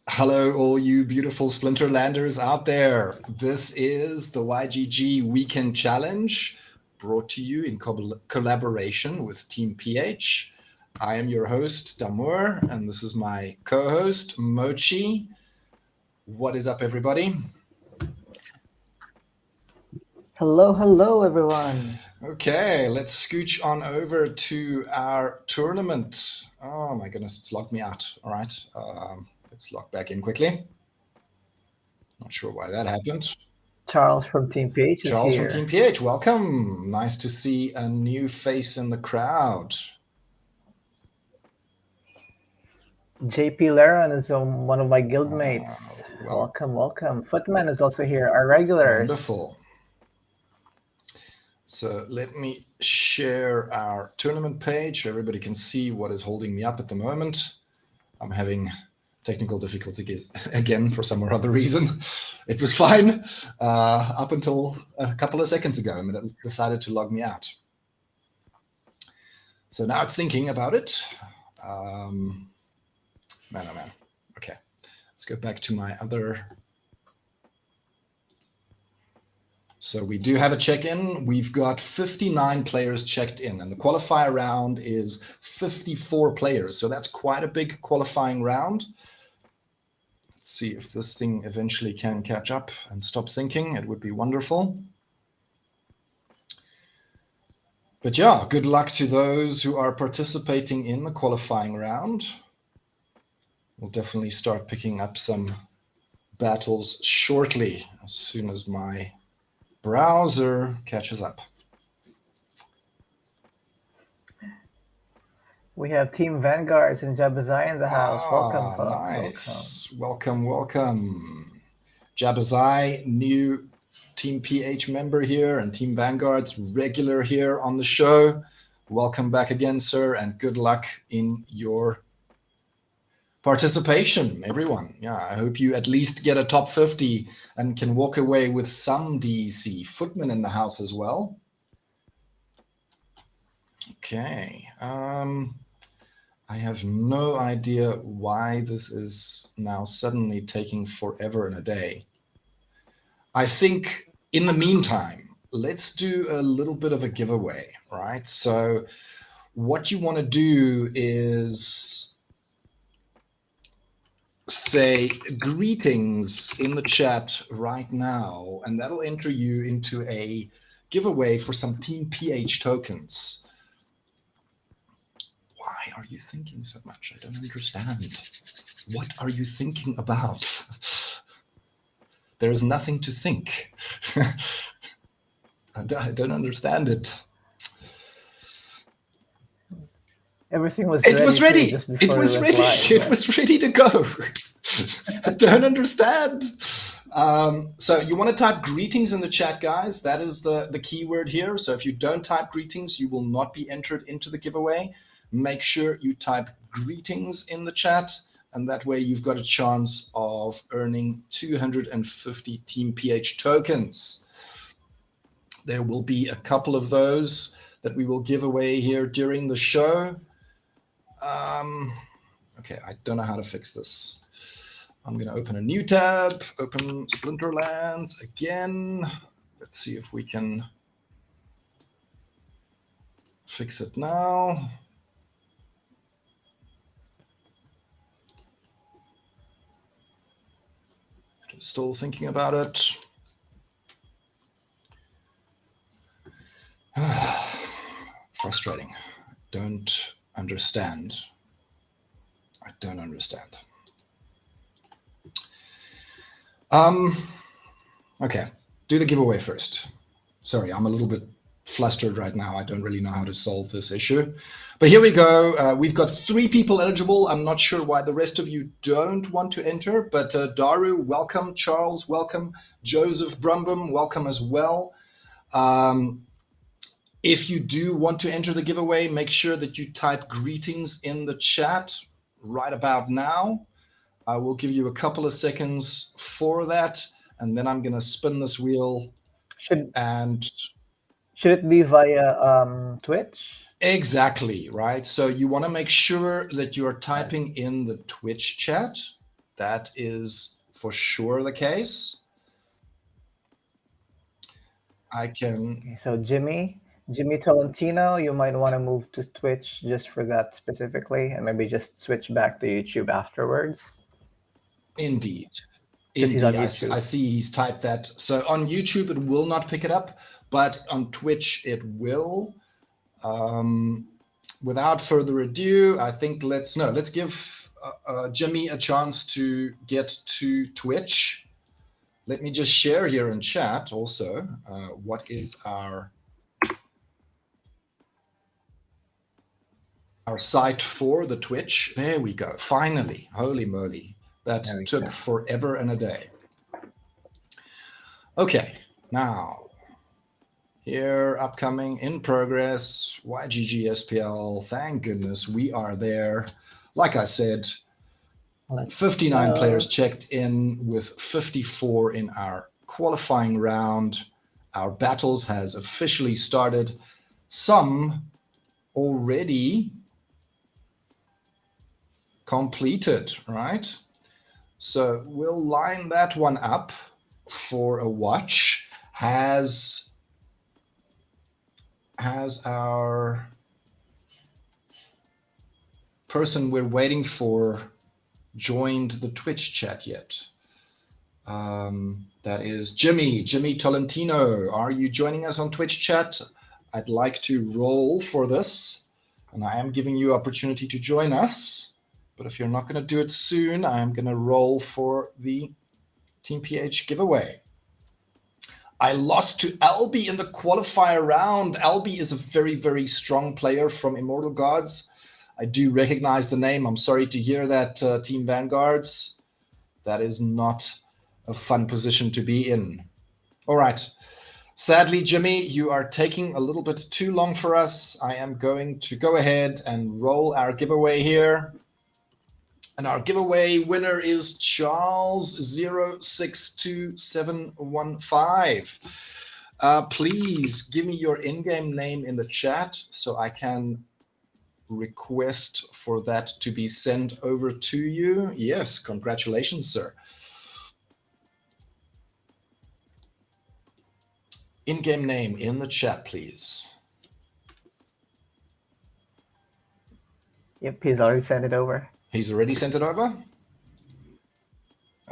Hello, all you beautiful Splinterlanders out there. This is the YGG Weekend Challenge brought to you in collaboration with TeamPH. I am your host, Damour, and this is my co-host, Mochi. What is up, everybody? Hello, everyone. Okay, let's scooch on over to our tournament. Oh my goodness, it's locked me out. All right, let's log back in quickly. Not sure why that happened. Charles from TeamPH is Charles from here. TeamPH, welcome. Nice to see a new face in the crowd. JP Laron is one of my guildmates. Well, Welcome. Footman is also here, our regulars. wonderful. So let me share our tournament page so everybody can see what is holding me up at the moment. I'm having technical difficulties again for some or other reason. It was fine up until a couple of seconds ago, and it decided to log me out. So now it's thinking about it. Man, oh man. Okay, let's go back to my other. So we do have a check-in. We've got 59 players checked in, and the qualifier round is 54 players. So that's quite a big qualifying round. Let's see if this thing eventually can catch up and stop thinking. It would be wonderful. But yeah, good luck to those who are participating in the qualifying round. We'll definitely start picking up some battles shortly as soon as my browser catches up. We have Team Vanguards and Jabazai in the house. Welcome, folks. Nice. Welcome. Jabazai, new TeamPH member here, and Team Vanguard's regular here on the show. Welcome back again, sir, and good luck in your participation, everyone. Yeah, I hope you at least get a top 50 and can walk away with some DC. Footman in the house as well. Okay. I have no idea why this is now suddenly taking forever and a day. I think in the meantime, let's do a little bit of a giveaway, right? So what you want to do is say greetings in the chat right now, and that'll enter you into a giveaway for some TeamPH tokens. Why are you thinking so much? I don't understand. What are you thinking about? There is nothing to think. I don't understand it. Everything was It was ready. just before It was we ready. live, It was ready to go. I don't understand. So you want to type greetings in the chat, guys. That is the keyword here. So if you don't type greetings, you will not be entered into the giveaway. Make sure you type greetings in the chat, and that way you've got a chance of earning 250 TeamPH tokens. There will be a couple of those that we will give away here during the show. Okay, I don't know how to fix this. I'm going to open a new tab, open Splinterlands again. Let's see if we can fix it now. I'm still thinking about it. Frustrating. Don't understand. I don't understand. Okay, do the giveaway first. Sorry, I'm a little bit flustered right now. I don't really know how to solve this issue. But here we go. We've got 3 people eligible. I'm not sure why the rest of you don't want to enter, but Daru, welcome. Charles, welcome. Joseph Brumbum, welcome as well. If you do want to enter the giveaway, make sure that you type greetings in the chat right about now. I will give you a couple of seconds for that, and then I'm going to spin this wheel. Should it be via Twitch? Exactly, right? So you want to make sure that you're typing in the Twitch chat. That is for sure the case. I can... Okay, so Jimmy Tolentino, you might want to move to Twitch just for that specifically, and maybe just switch back to YouTube afterwards. Indeed. Because he's on I YouTube. see he's typed that. So on YouTube, it will not pick it up, but on Twitch, it will. Without further ado, I think let's give Jimmy a chance to get to Twitch. Let me just share here in chat also what is our site for the Twitch. There we go. Finally, holy moly. That took forever and a day. Okay, now here, upcoming, in progress, YGG SPL. Thank goodness we are there. Like I said, 59 players checked in with 54 in our qualifying round. Our battles has officially started. Some already completed, right? So we'll line that one up for a watch. Has our person we're waiting for joined the Twitch chat yet? That is Jimmy Tolentino. Are you joining us on Twitch chat? I'd like to roll for this, and I am giving you opportunity to join us. But if you're not going to do it soon, I'm going to roll for the TeamPH giveaway. I lost to Albie in the qualifier round. Albie is a very, very strong player from Immortal Gods. I do recognize the name. I'm sorry to hear that, Team Vanguards. That is not a fun position to be in. All right. Sadly, Jimmy, you are taking a little bit too long for us. I am going to go ahead and roll our giveaway here. And our giveaway winner is Charles062715. Please give me your in-game name in the chat so I can request for that to be sent over to you. Yes, congratulations, sir. In-game name in the chat, please. Yep, he's already sent it over. He's already sent it over?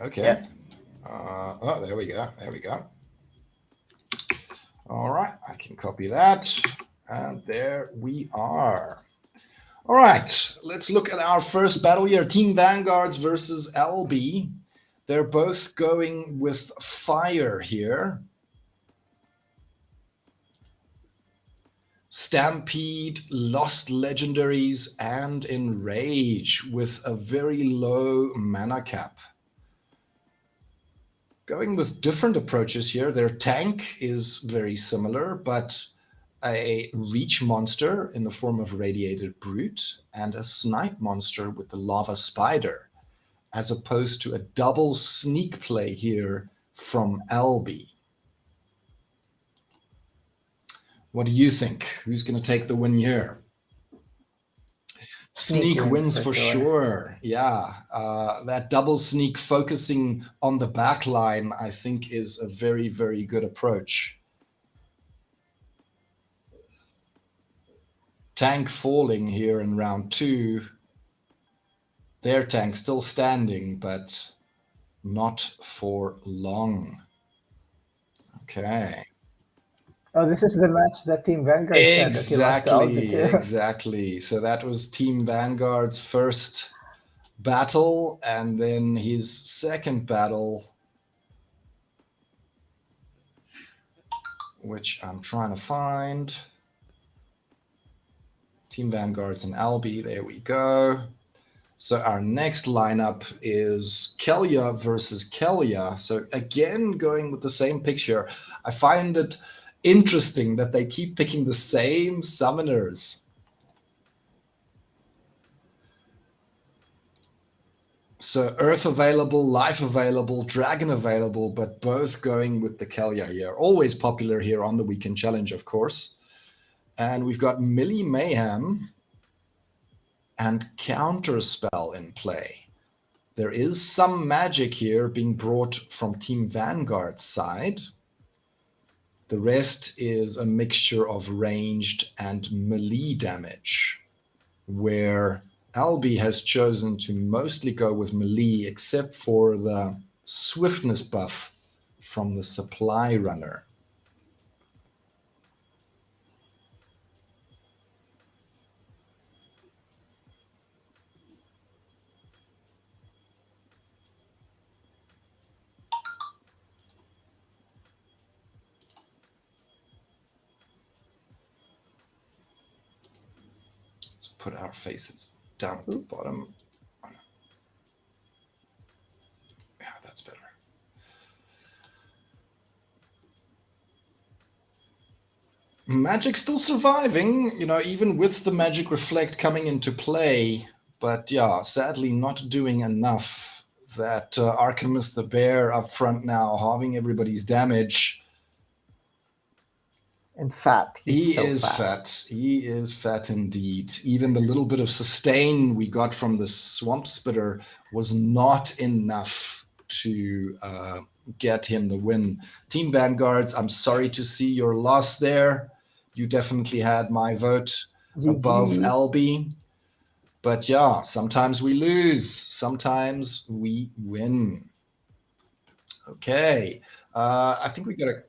Okay. Yeah. Oh, there we go. There we go. All right, I can copy that. And there we are. All right, let's look at our first battle here. Team Vanguards versus LB. They're both going with fire here. Stampede, Lost Legendaries, and Enrage with a very low mana cap. Going with different approaches here. Their tank is very similar, but a reach monster in the form of Radiated Brute and a snipe monster with the Lava Spider, as opposed to a double sneak play here from LB. What do you think? Who's going to take the win here? Sneak wins for sure. Yeah, that double sneak focusing on the back line, I think, is a very, very good approach. Tank falling here in round 2. Their tank still standing, but not for long. Okay. Oh, this is the match that Team Vanguard said that he lost to LB. Exactly. So that was Team Vanguard's first battle, and then his second battle, which I'm trying to find. Team Vanguards and Albie, there we go. So our next lineup is Kelia versus Kelia. So again, going with the same picture. I find it interesting that they keep picking the same summoners. So Earth available, Life available, Dragon available, but both going with the Kelia here. Always popular here on the Weekend Challenge, of course. And we've got Millie Mayhem and Counterspell in play. There is some magic here being brought from Team Vanguard's side. The rest is a mixture of ranged and melee damage, where Albi has chosen to mostly go with melee, except for the swiftness buff from the supply runner. Put our faces down at the bottom. Yeah, that's better. Magic still surviving, even with the magic reflect coming into play. But yeah, sadly not doing enough. That Archimus the Bear up front now, halving everybody's damage. And fat. He is fat. He is fat indeed. Even the little bit of sustain we got from the Swamp Spitter was not enough to get him the win. Team Vanguards, I'm sorry to see your loss there. You definitely had my vote above Albi. But yeah, sometimes we lose. Sometimes we win. Okay. I think we got to...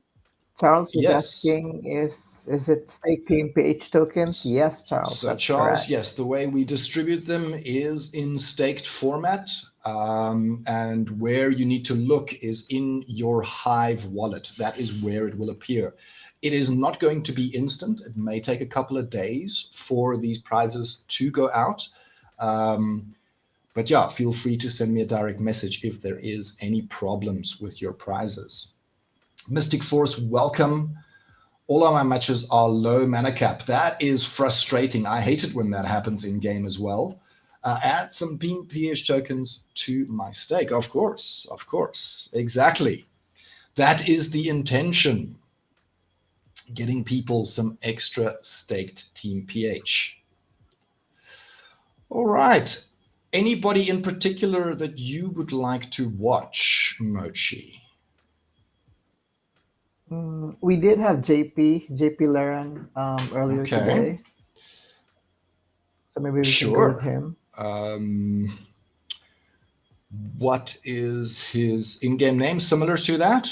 Charles was asking, is it stake TeamPH tokens? Yes, Charles. So Charles, correct. Yes, the way we distribute them is in staked format. And where you need to look is in your Hive wallet. That is where it will appear. It is not going to be instant. It may take a couple of days for these prizes to go out. But yeah, feel free to send me a direct message if there is any problems with your prizes. Mystic Force, welcome. All of my matches are low mana cap. That is frustrating. I hate it when that happens in game as well. Add some TeamPH tokens to my stake. Of course. Exactly. That is the intention. Getting people some extra staked TeamPH. All right. Anybody in particular that you would like to watch, Mochi? We did have JP Laran earlier today. So maybe we can go with him. What is his in-game name? Similar to that?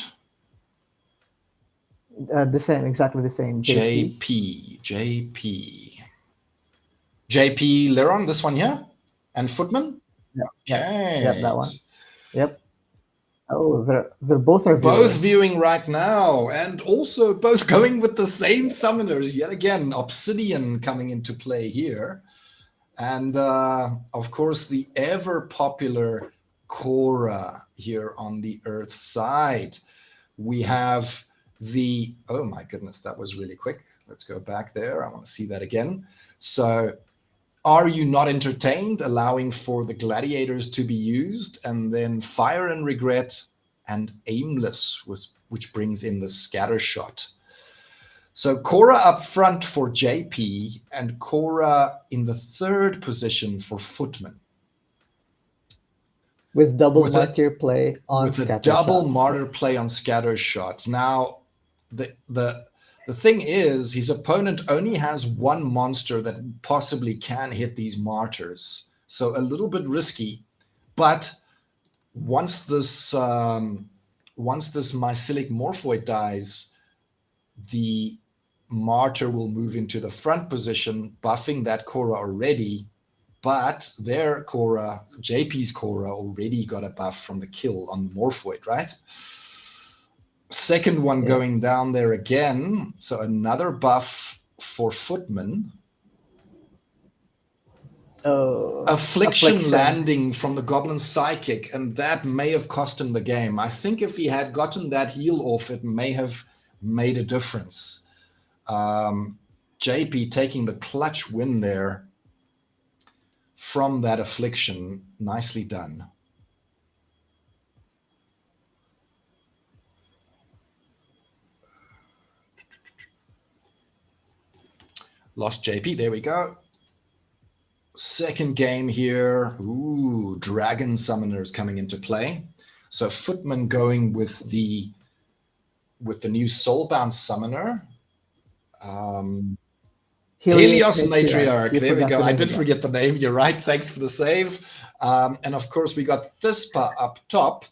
The same, exactly the same. JP Laran, this one here? And Footman? Yeah, that one. Yep. Oh, they're both viewing right now, and also both going with the same summoners yet again. Obsidian coming into play here, and of course the ever popular Korra here on the Earth side. We have the, oh my goodness, that was really quick. Let's go back there. I want to see that again. So, are you not entertained, allowing for the gladiators to be used, and then Fire and Regret and Aimless, which brings in the scatter shot. So Korra up front for JP and Korra in the third position for Footman. With double martyr play on scatter shots. With a double martyr play on scatter shots. Now, the thing is, his opponent only has one monster that possibly can hit these martyrs. So a little bit risky, but once this mycelic morphoid dies, the martyr will move into the front position, buffing that Korra already, but their Korra, JP's Korra, already got a buff from the kill on the morphoid, right? Second one going down there again, so another buff for Footman. Affliction landing from the Goblin Psychic, and that may have cost him the game. I think if he had gotten that heal off, it may have made a difference. JP taking the clutch win there from that Affliction. Nicely done. Lost JP, there we go. Second game here. Ooh, Dragon Summoners coming into play. So Footman going with the new Soulbound Summoner. Helios Matriarch. There we go. I did forget the name. You're right. Thanks for the save. And of course, we got Thispa up top.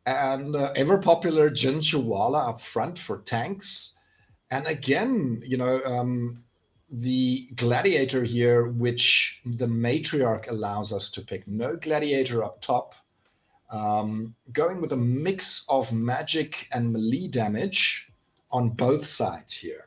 And ever popular Jin Chihuahua up front for tanks. And again, the Gladiator here, which the Matriarch allows us to pick. No Gladiator up top. Going with a mix of magic and melee damage on both sides here.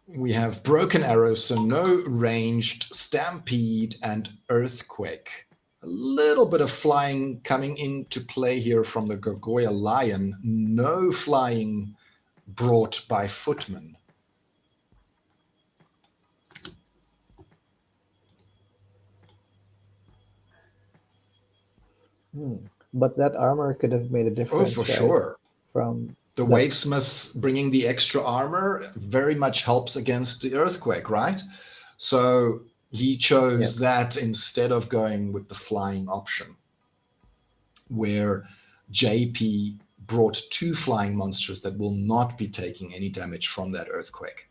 We have Broken Arrow, so no ranged, Stampede, and Earthquake. A little bit of flying coming into play here from the Gargoyle Lion. No flying brought by Footman. But that armor could have made a difference. Oh, for sure. From the Wavesmith bringing the extra armor very much helps against the Earthquake, right? So he chose that instead of going with the flying option, where JP brought 2 flying monsters that will not be taking any damage from that Earthquake.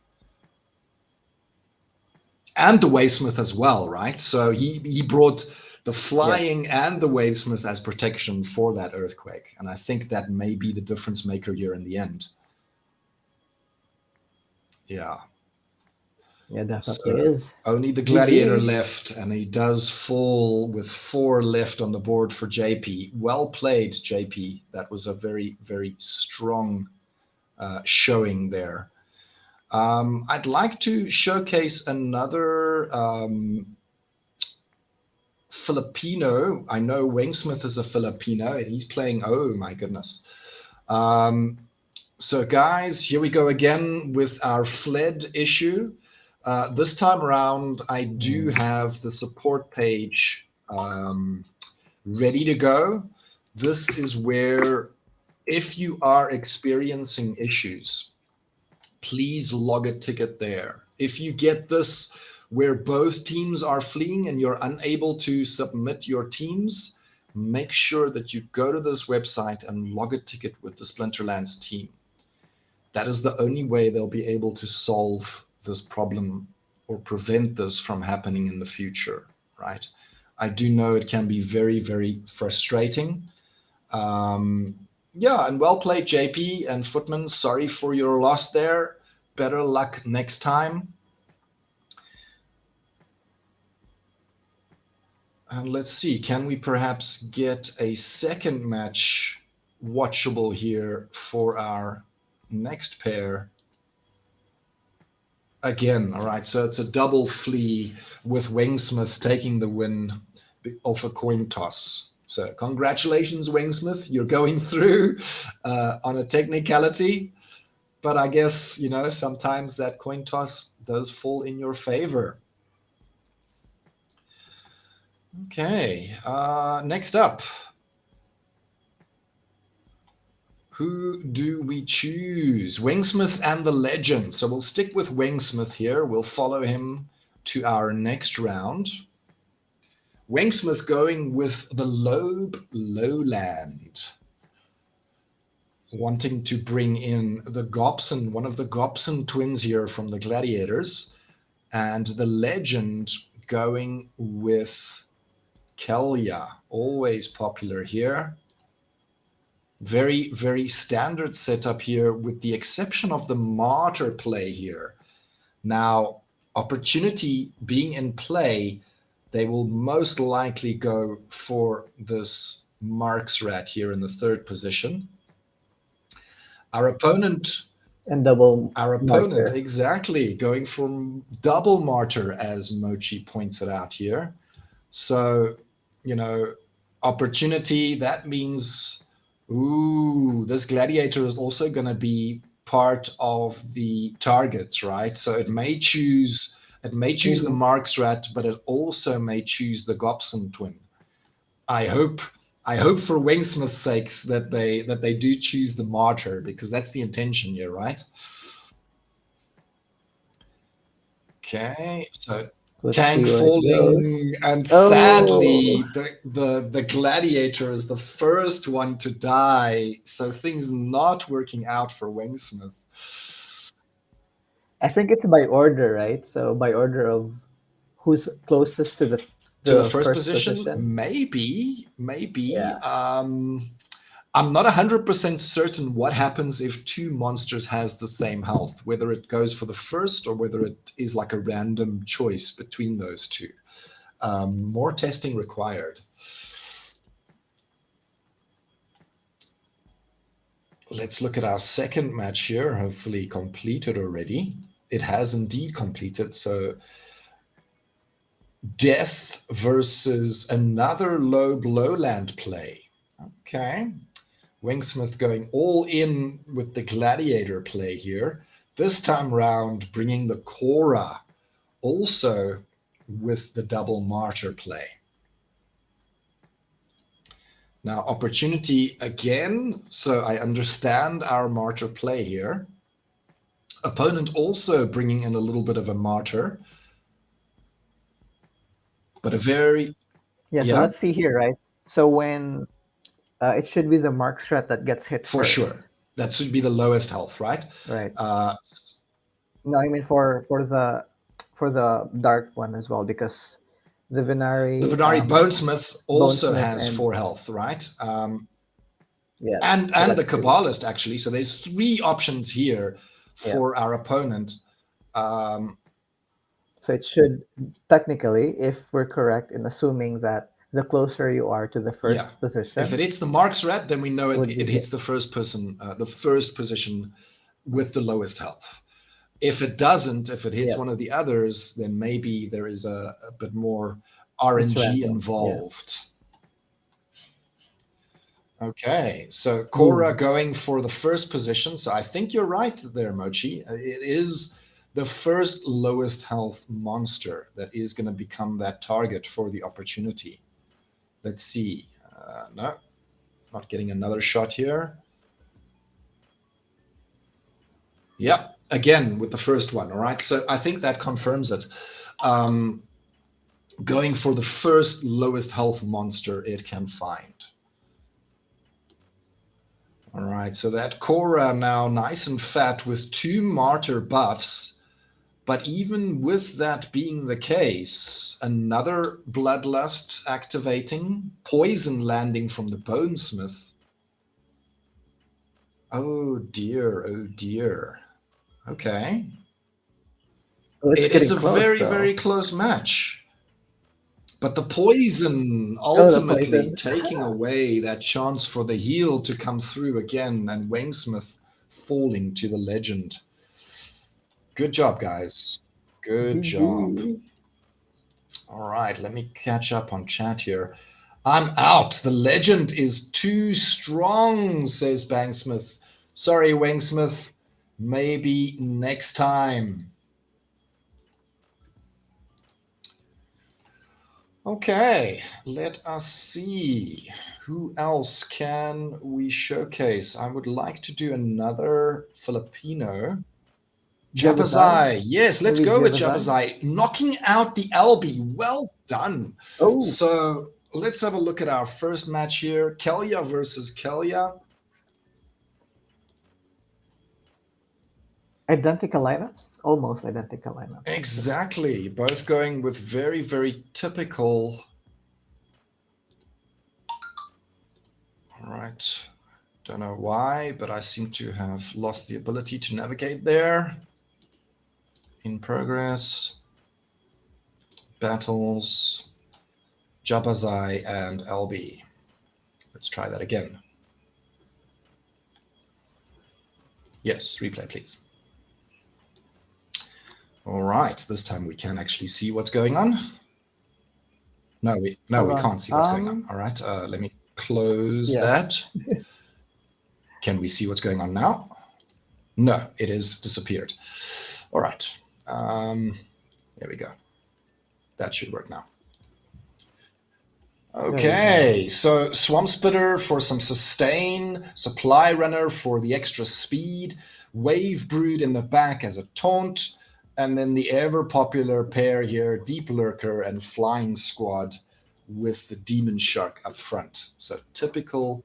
And the Wavesmith as well, right? So he brought the flying and the Wavesmith as protection for that Earthquake. And I think that may be the difference maker here in the end. Yeah. Yeah, definitely is. Only the Gladiator left, and he does fall with 4 left on the board for JP. Well played, JP. That was a very, very strong showing there. I'd like to showcase another Filipino. I know Wingsmith is a Filipino, and he's playing, oh my goodness. So guys, here we go again with our fled issue. This time around, I do have the support page ready to go. This is where, if you are experiencing issues, please log a ticket there. If you get this where both teams are fleeing and you're unable to submit your teams, make sure that you go to this website and log a ticket with the Splinterlands team. That is the only way they'll be able to solve this problem or prevent this from happening in the future, right? I do know it can be very, very frustrating. Yeah, and well played, JP and Footman. Sorry for your loss there. Better luck next time. And let's see, can we perhaps get a second match watchable here for our next pair? Again, all right, so it's a double flee with Wingsmith taking the win off a coin toss. So congratulations, Wingsmith, you're going through on a technicality. But I guess, you know, sometimes that coin toss does fall in your favor. Okay, next up. Who do we choose? Wingsmith and the Legend. So we'll stick with Wingsmith here. We'll follow him to our next round. Wingsmith going with the Lobe Lowland, wanting to bring in the Gobson, one of the Gobson twins here from the Gladiators, and the Legend going with Kelja, always popular here. Very, very standard setup here, with the exception of the Martyr play here. Now, Opportunity being in play, they will most likely go for this Marks Rat here in the 3rd position. Our opponent... And double Our opponent, exactly, going from double Martyr, as Mochi points it out here. So, you know, Opportunity, that means... Ooh, this Gladiator is also going to be part of the targets, right? So it may choose the Marks Rat, but it also may choose the Gobson twin. I hope for Wingsmith's sakes that they do choose the Martyr, because that's the intention here, right? Okay, so Let's tank see where it goes. falling, and Oh. sadly, the gladiator is the first one to die. So things not working out for Wingsmith. I think it's by order, right? So by order of who's closest to the First first position, maybe. Yeah. I'm not 100% certain what happens if two monsters has the same health, whether it goes for the first or whether it is like a random choice between those two. More testing required. Let's look at our second match here, hopefully completed already. It has indeed completed, so Death versus another low lowland play. Okay. Wingsmith going all in with the gladiator play here. This time round, bringing the Cora also with the double martyr play. Now, opportunity again. So I understand our martyr play here. Opponent also bringing in a little bit of a martyr, but a very, Yeah, so let's see here, right? So when it should be the mark threat that gets hit for first. sure. That should be the lowest health, right? Right. No, I mean for the dark one as well, because the Venari Bonesmith also Bonesmith has and 4 health, right? yeah, And so the let's see. Kabbalist actually. So there's 3 options here for our opponent. So it should technically, if we're correct in assuming that the closer you are to the first position, if it hits the marks red, then we know would it be hits the first person, the first position with the lowest health. If it doesn't, if it hits one of the others, then maybe there is a bit more RNG involved. Okay, so Cora going for the first position. So I think you're right there, Mochi. It is the first lowest health monster that is going to become that target for the opportunity. Let's see. No, not getting another shot here. Yeah, again with the first one. All right, so I think that confirms it. Going for the first lowest health monster it can find. All right, so that Cora now nice and fat with 2 martyr buffs. But even with that being the case, another bloodlust activating, poison landing from the Bonesmith. Oh dear, oh dear. Okay. It is a very close match. But the poison ultimately taking away that chance for the heal to come through again, and Wingsmith falling to the legend. Good job, guys. Good job. All right, let me catch up on chat here. I'm out. The legend is too strong, says Bangsmith. Sorry, Wingsmith. Maybe next time. Okay, let us see. Who else can we showcase? I would like to do another Filipino. Jabazai. Yes, let's go with Jabazai. Knocking out the LB. Well done. Oh. So let's have a look at our first match here. Kelia versus Kelia. Identical lineups? Almost identical lineups. Exactly. Both going with very typical. All right. Don't know why, but I seem to have lost the ability to navigate there. In progress. Battles. Jabazai and LB. Let's try that again. Yes, replay, please. All right, this time we can actually see what's going on. No, we can't see what's going on. All right, let me close that. Can we see what's going on now? No, it has disappeared. All right, there we go. That should work now. Okay, so Swamp Spitter for some sustain, Supply Runner for the extra speed, Wave Brood in the back as a taunt, And then the ever popular pair here, Deep Lurker and Flying Squad, with the Demon Shark up front. So typical.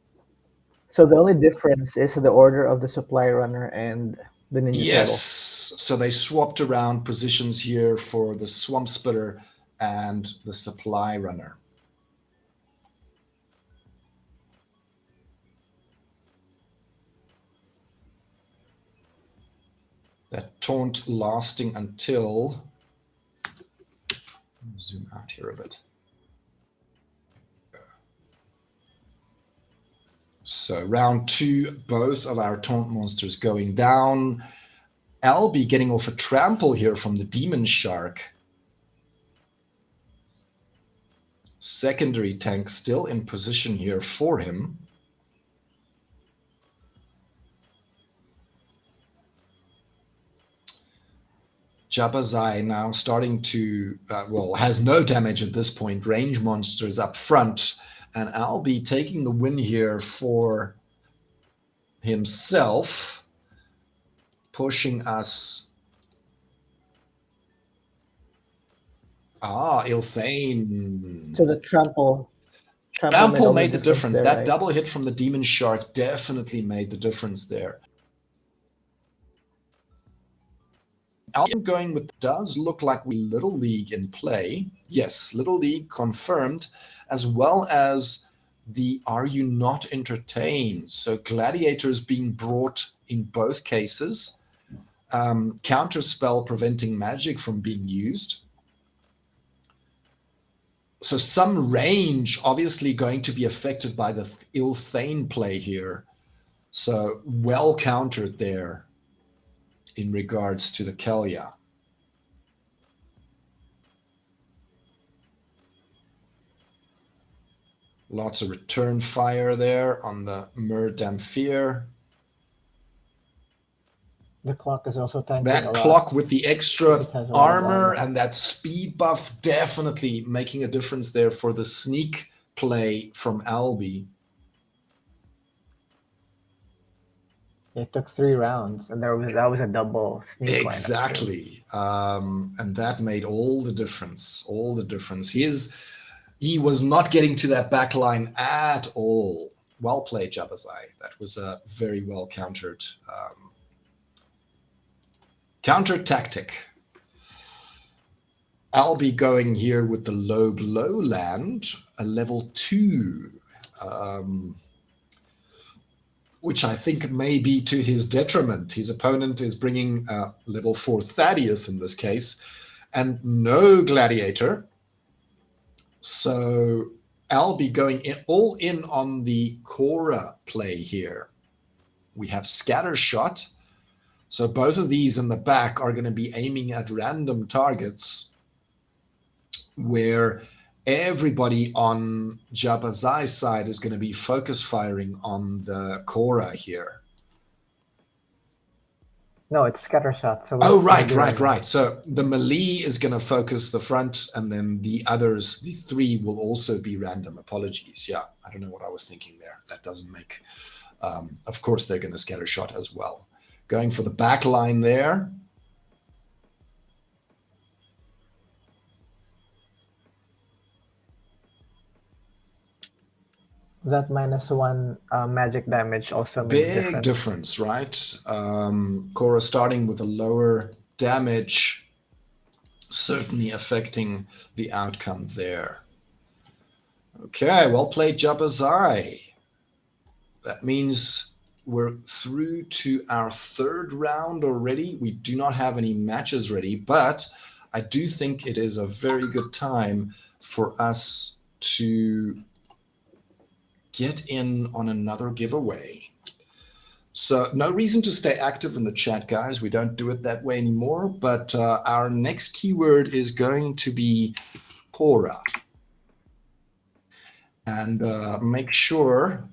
So the only difference is the order of the supply runner and the Ninja Yes. Turtle. So they swapped around positions here for the Swamp Spitter and the supply runner. That taunt lasting until, zoom out here a bit. So round 2, both of our taunt monsters going down. Albie getting off a trample here from the Demon Shark. Secondary tank still in position here for him. Jabazai now starting to, has no damage at this point. Range monsters up front. And Albie taking the win here for himself, pushing us. Ilthane. So the trample Made the difference. There, that right? double hit from the Demon Shark definitely made the difference there. Albie going with does look like we Little League in play. Yes, Little League confirmed, as well as the Are You Not Entertained? So gladiators being brought in both cases. Counter spell preventing magic from being used. So some range obviously going to be affected by the Ilthane play here. So well countered there in regards to the Kelia. Lots of return fire there on the Mer Damphir. The clock is also tanking that a lot. clock with the extra armor of and that speed buff definitely making a difference there for the sneak play from Albie. It took 3 rounds, and that was a double sneak lineup. Exactly. And that made all the difference. All the difference. He was not getting to that back line at all. Well played, Jabazai. That was a very well countered counter tactic. Albie going here with the Lobe Lowland, a level 2, which I think may be to his detriment. His opponent is bringing level 4 Thaddeus in this case, and no Gladiator. So Albie going all in on the Cora play here. We have Scattershot. So both of these in the back are going to be aiming at random targets where everybody on Jabazai's side is going to be focus firing on the Cora here. No, it's Scattershot. So right. So the melee is going to focus the front, and then the others, the 3, will also be random. Apologies. Yeah, I don't know what I was thinking there. That doesn't make... of course, they're going to Scattershot as well. Going for the back line there. That -1 magic damage also made a Big difference, right? Cora starting with a lower damage, certainly affecting the outcome there. Okay, well played, Jabazai. That means we're through to our 3rd round already. We do not have any matches ready, but I do think it is a very good time for us to get in on another giveaway. So no reason to stay active in the chat, guys. We don't do it that way anymore, but our next keyword is going to be Cora. And make sure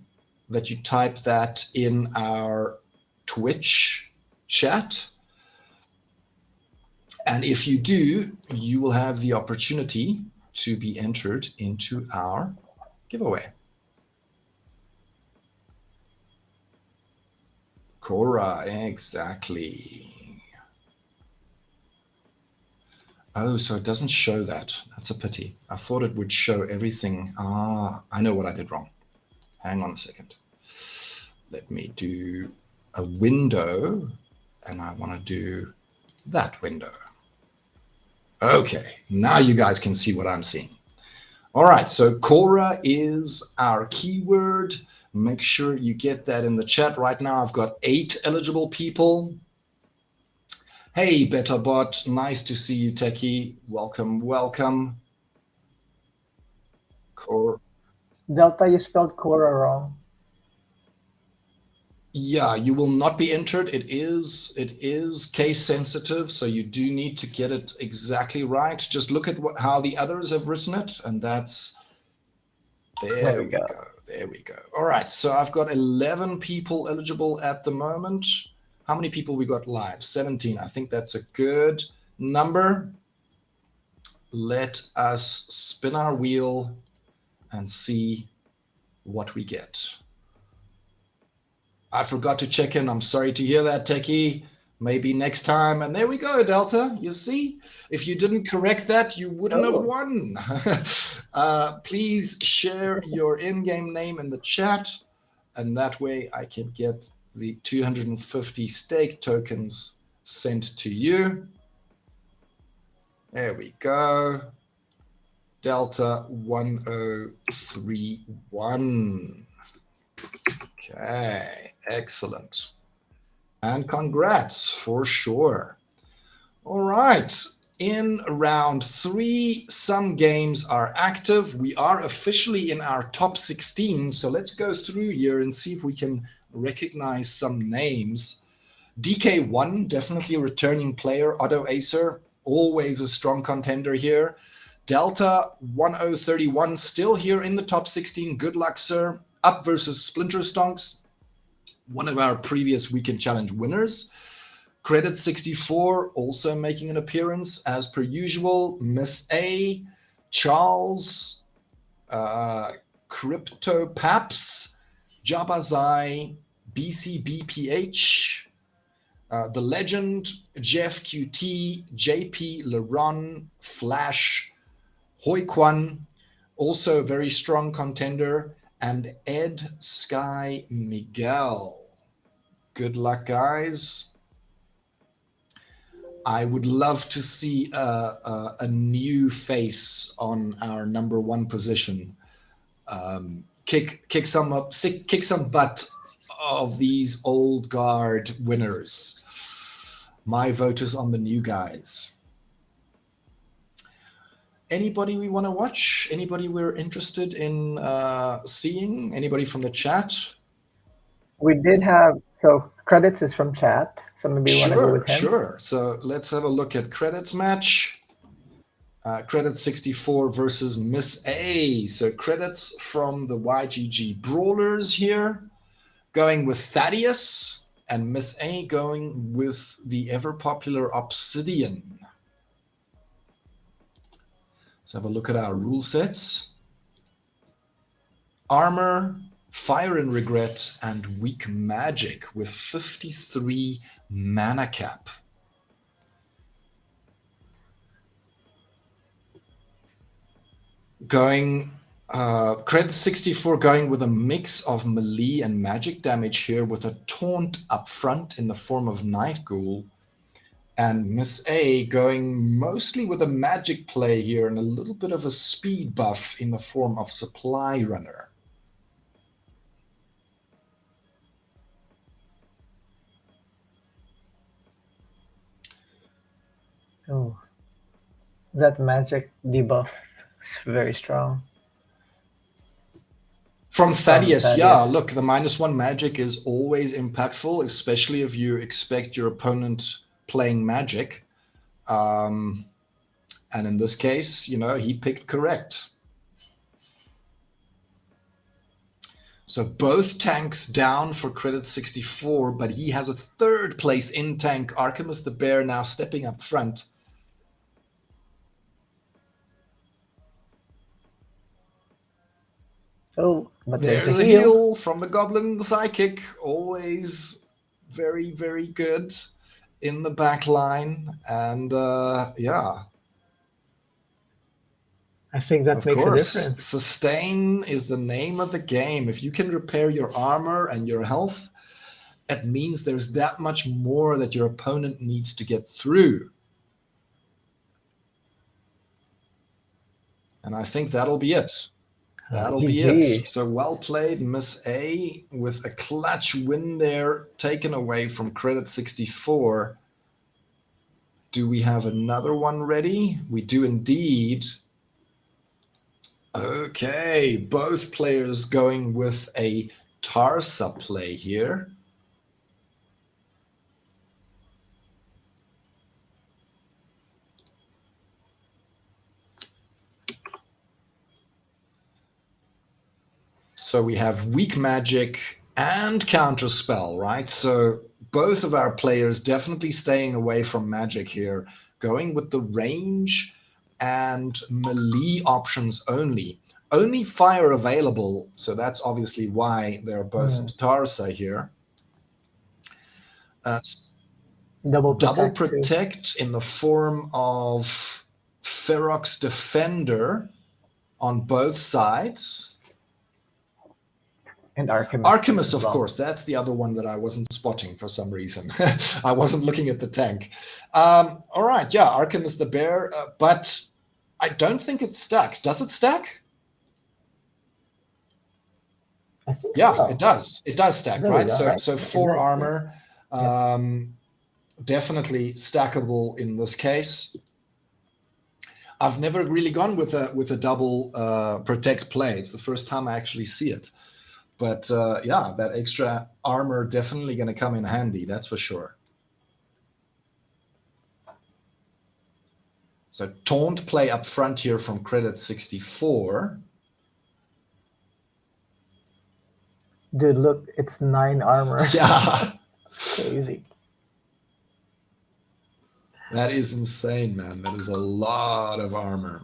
that you type that in our Twitch chat. And if you do, you will have the opportunity to be entered into our giveaway. Cora, exactly. Oh, so it doesn't show that. That's a pity. I thought it would show everything. Ah, I know what I did wrong. Hang on a second. Let me do a window, and I want to do that window. Okay, now you guys can see what I'm seeing. All right, so Cora is our keyword. Make sure you get that in the chat. Right now, I've got 8 eligible people. Hey, BetterBot, nice to see you, Techie. Welcome, welcome. Delta, you spelled Cora wrong. Yeah, you will not be entered. It is case sensitive, so you do need to get it exactly right. Just look at how the others have written it, and that's there we go. There we go. All right, so I've got 11 people eligible at the moment. How many people we got live? 17. I think that's a good number. Let us spin our wheel and see what we get. I forgot to check in. I'm sorry to hear that, Techie. Maybe next time. And there we go, Delta. You see, if you didn't correct that, you wouldn't have won. Please share your in-game name in the chat, and that way I can get the 250 stake tokens sent to you. There we go. Delta 1031. Okay, excellent. And congrats for sure. All right, in round 3, some games are active. We are officially in our top 16, so let's go through here and see if we can recognize some names. DK1, definitely a returning player. Otto Acer, always a strong contender here. Delta 1031, still here in the top 16. Good luck, sir. Up versus Splinter Stonks, one of our previous Weekend Challenge winners. Credit 64 also making an appearance as per usual. Miss A, Charles, Crypto Paps, Jabazai, BCBPH, The Legend, Jeff QT, JP Leron, Flash, Hoi Kwan, also a very strong contender, and Ed Sky Miguel. Good luck, guys. I would love to see a new face on our number 1 position. Kick some butt of these old guard winners. My vote is on the new guys. Anybody we want to watch? Anybody we're interested in seeing? Anybody from the chat? We did have, so Credits is from chat, so maybe you want to go with him. Sure. So let's have a look at Credits match. Credits 64 versus Miss A. So Credits from the YGG Brawlers here, going with Thaddeus, and Miss A going with the ever-popular Obsidian. Let's have a look at our rule sets. Armor, Fire and Regret, and Weak Magic with 53 mana cap. Going, Credit 64 going with a mix of melee and magic damage here with a taunt up front in the form of Night Ghoul. And Miss A going mostly with a magic play here and a little bit of a speed buff in the form of Supply Runner. Oh, that magic debuff is very strong. From Thaddeus, yeah, look, the -1 magic is always impactful, especially if you expect your opponent playing magic. And in this case, you know, he picked correct. So both tanks down for Credit 64, but he has a 3rd place in tank. Archimus the Bear now stepping up front. Oh, but there's a heal from the Goblin Psychic. Always very, very good in the back line. And yeah, I think that Of makes a course, difference. sustain is the name of the game. If you can repair your armor and your health, it means there's that much more that your opponent needs to get through. And I think that'll be it. That'll be it. GG. So well played, Miss A, with a clutch win there, taken away from Credit 64. Do we have another one ready? We do indeed. Okay, both players going with a Tarsa play here. So we have weak magic and counterspell, right? So both of our players definitely staying away from magic here, going with the range and melee options only. Only fire available, so that's obviously why they're both Tarsa here. Double Double protect, protect in the form of Ferox Defender on both sides. and Archimist. Archimist, of course, that's the other one that I wasn't spotting for some reason. I wasn't looking at the tank. All right, yeah, Archimist the bear, but I don't think it stacks. Does it stack? I think Yeah, so. it does. It does stack, There we right? go, So, right? so It 4 does, armor, definitely stackable in this case. I've never really gone with a double protect play. It's the first time I actually see it. But yeah, that extra armor definitely going to come in handy, that's for sure. So taunt play up front here from Credit 64. Dude, look, it's 9 armor. Yeah. It's crazy. That is insane, man. That is a lot of armor.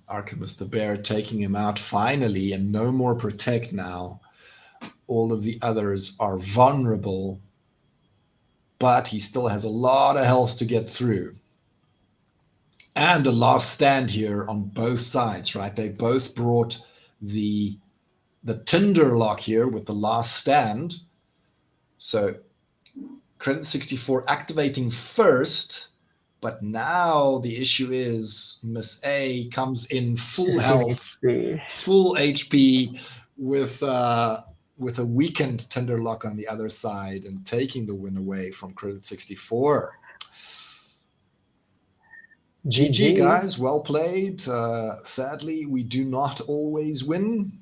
Archimist the bear taking him out finally, and no more protect now. All of the others are vulnerable, but he still has a lot of health to get through. And a last stand here on both sides, right? They both brought the Tinder lock here with the last stand. So Credit 64 activating first, but now the issue is Miss A comes in full health, full HP with a weakened Tinder lock on the other side and taking the win away from Credit 64. GG, guys. Well played. Sadly, we do not always win.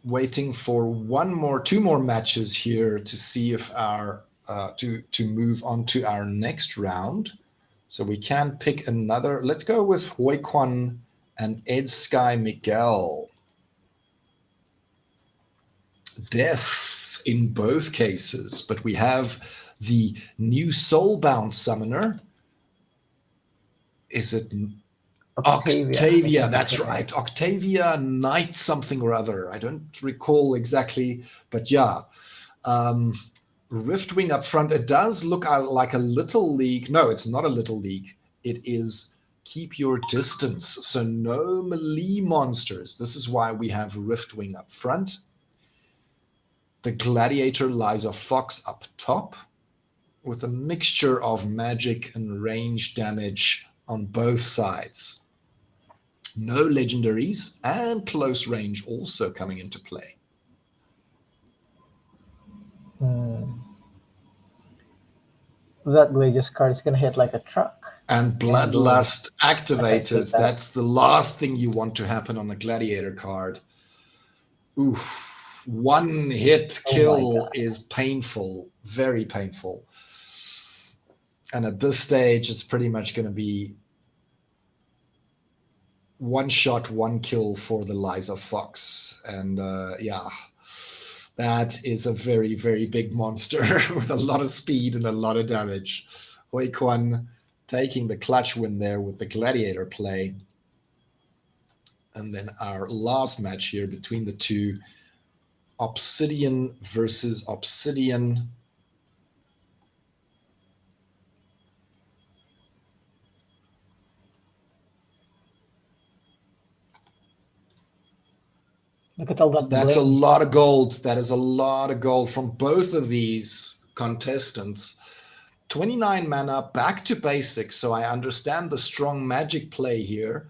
Waiting for two more matches here to see if our to move on to our next round. So we can pick another. Let's go with Hoikwan and Ed Sky Miguel. Death in both cases, but we have the new Soulbound Summoner. Is it Octavia? That's right. Octavia Knight something or other. I don't recall exactly, but yeah. Riftwing up front. It does look like a Little League. No, it's not a Little League. It is keep your distance. So no melee monsters. This is why we have Riftwing up front. The Gladiator Liza Fox up top with a mixture of magic and range damage on both sides. No legendaries and close range also coming into play. That Gladius card is going to hit like a truck. And Bloodlust activated. That's the last thing you want to happen on a Gladiator card. Oof. One hit kill is painful, very painful. And at this stage, it's pretty much going to be one shot, one kill for the Liza Fox. And yeah, that is a very, very big monster with a lot of speed and a lot of damage. Hoikwan taking the clutch win there with the Gladiator play. And then our last match here between the two, Obsidian versus Obsidian. Look at all that That's a bling. lot of gold. That is a lot of gold from both of these contestants. 29 mana, back to basics. So I understand the strong magic play here.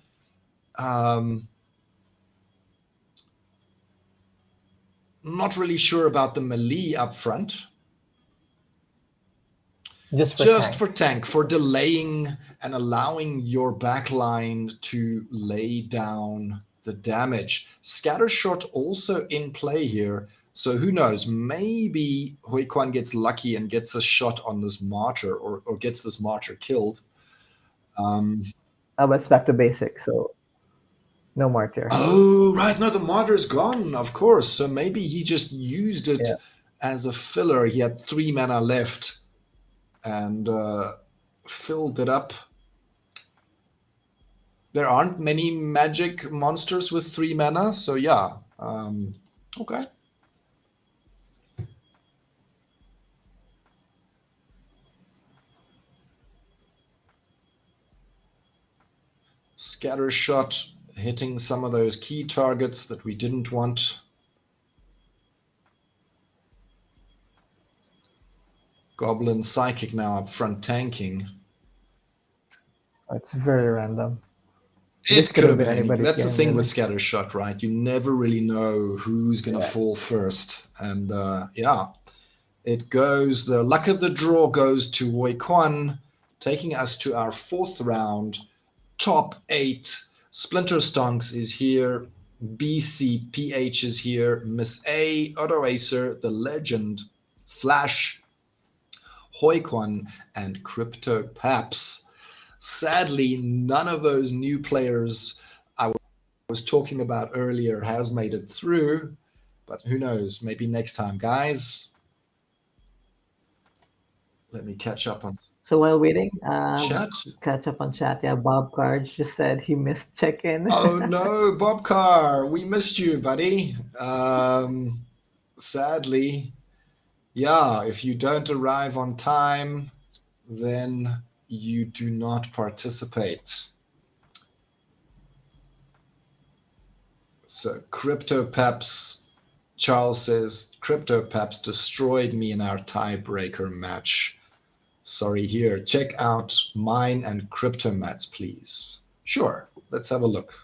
Not really sure about the melee up front. Just For tank, for delaying and allowing your backline to lay down the damage. Scattershot also in play here. So who knows? Maybe Huikwan gets lucky and gets a shot on this martyr, or gets this martyr killed. But it's back to basics, so no martyr. Oh, right. No, the martyr is gone, of course. So maybe he just used it as a filler. He had 3 mana left and filled it up. There aren't many magic monsters with 3 mana, so yeah. Okay. Scattershot hitting some of those key targets that we didn't want. Goblin Psychic now up front tanking. It's very random. It could have been anybody's. That's the thing really with Scattershot, right? You never really know who's going to fall first. And yeah, it goes, the luck of the draw goes to Huikwan, taking us to our 4th round. Top 8. Splinter Stonks is here. BCPH is here. Miss A, Otto Acer, The Legend, Flash, Huikwan, and Crypto Paps. Sadly, none of those new players I was talking about earlier has made it through, but who knows? Maybe next time, guys. Let me catch up on. So while waiting, chat. Catch up on chat. Yeah, Bob Cards just said he missed check-in. Oh no, Bob Carr, we missed you, buddy. Sadly, yeah, if you don't arrive on time, then you do not participate. So Crypto Peps, Charles says, Crypto Peps destroyed me in our tiebreaker match. Sorry here. Check out mine and Crypto Mats, please. Sure, let's have a look.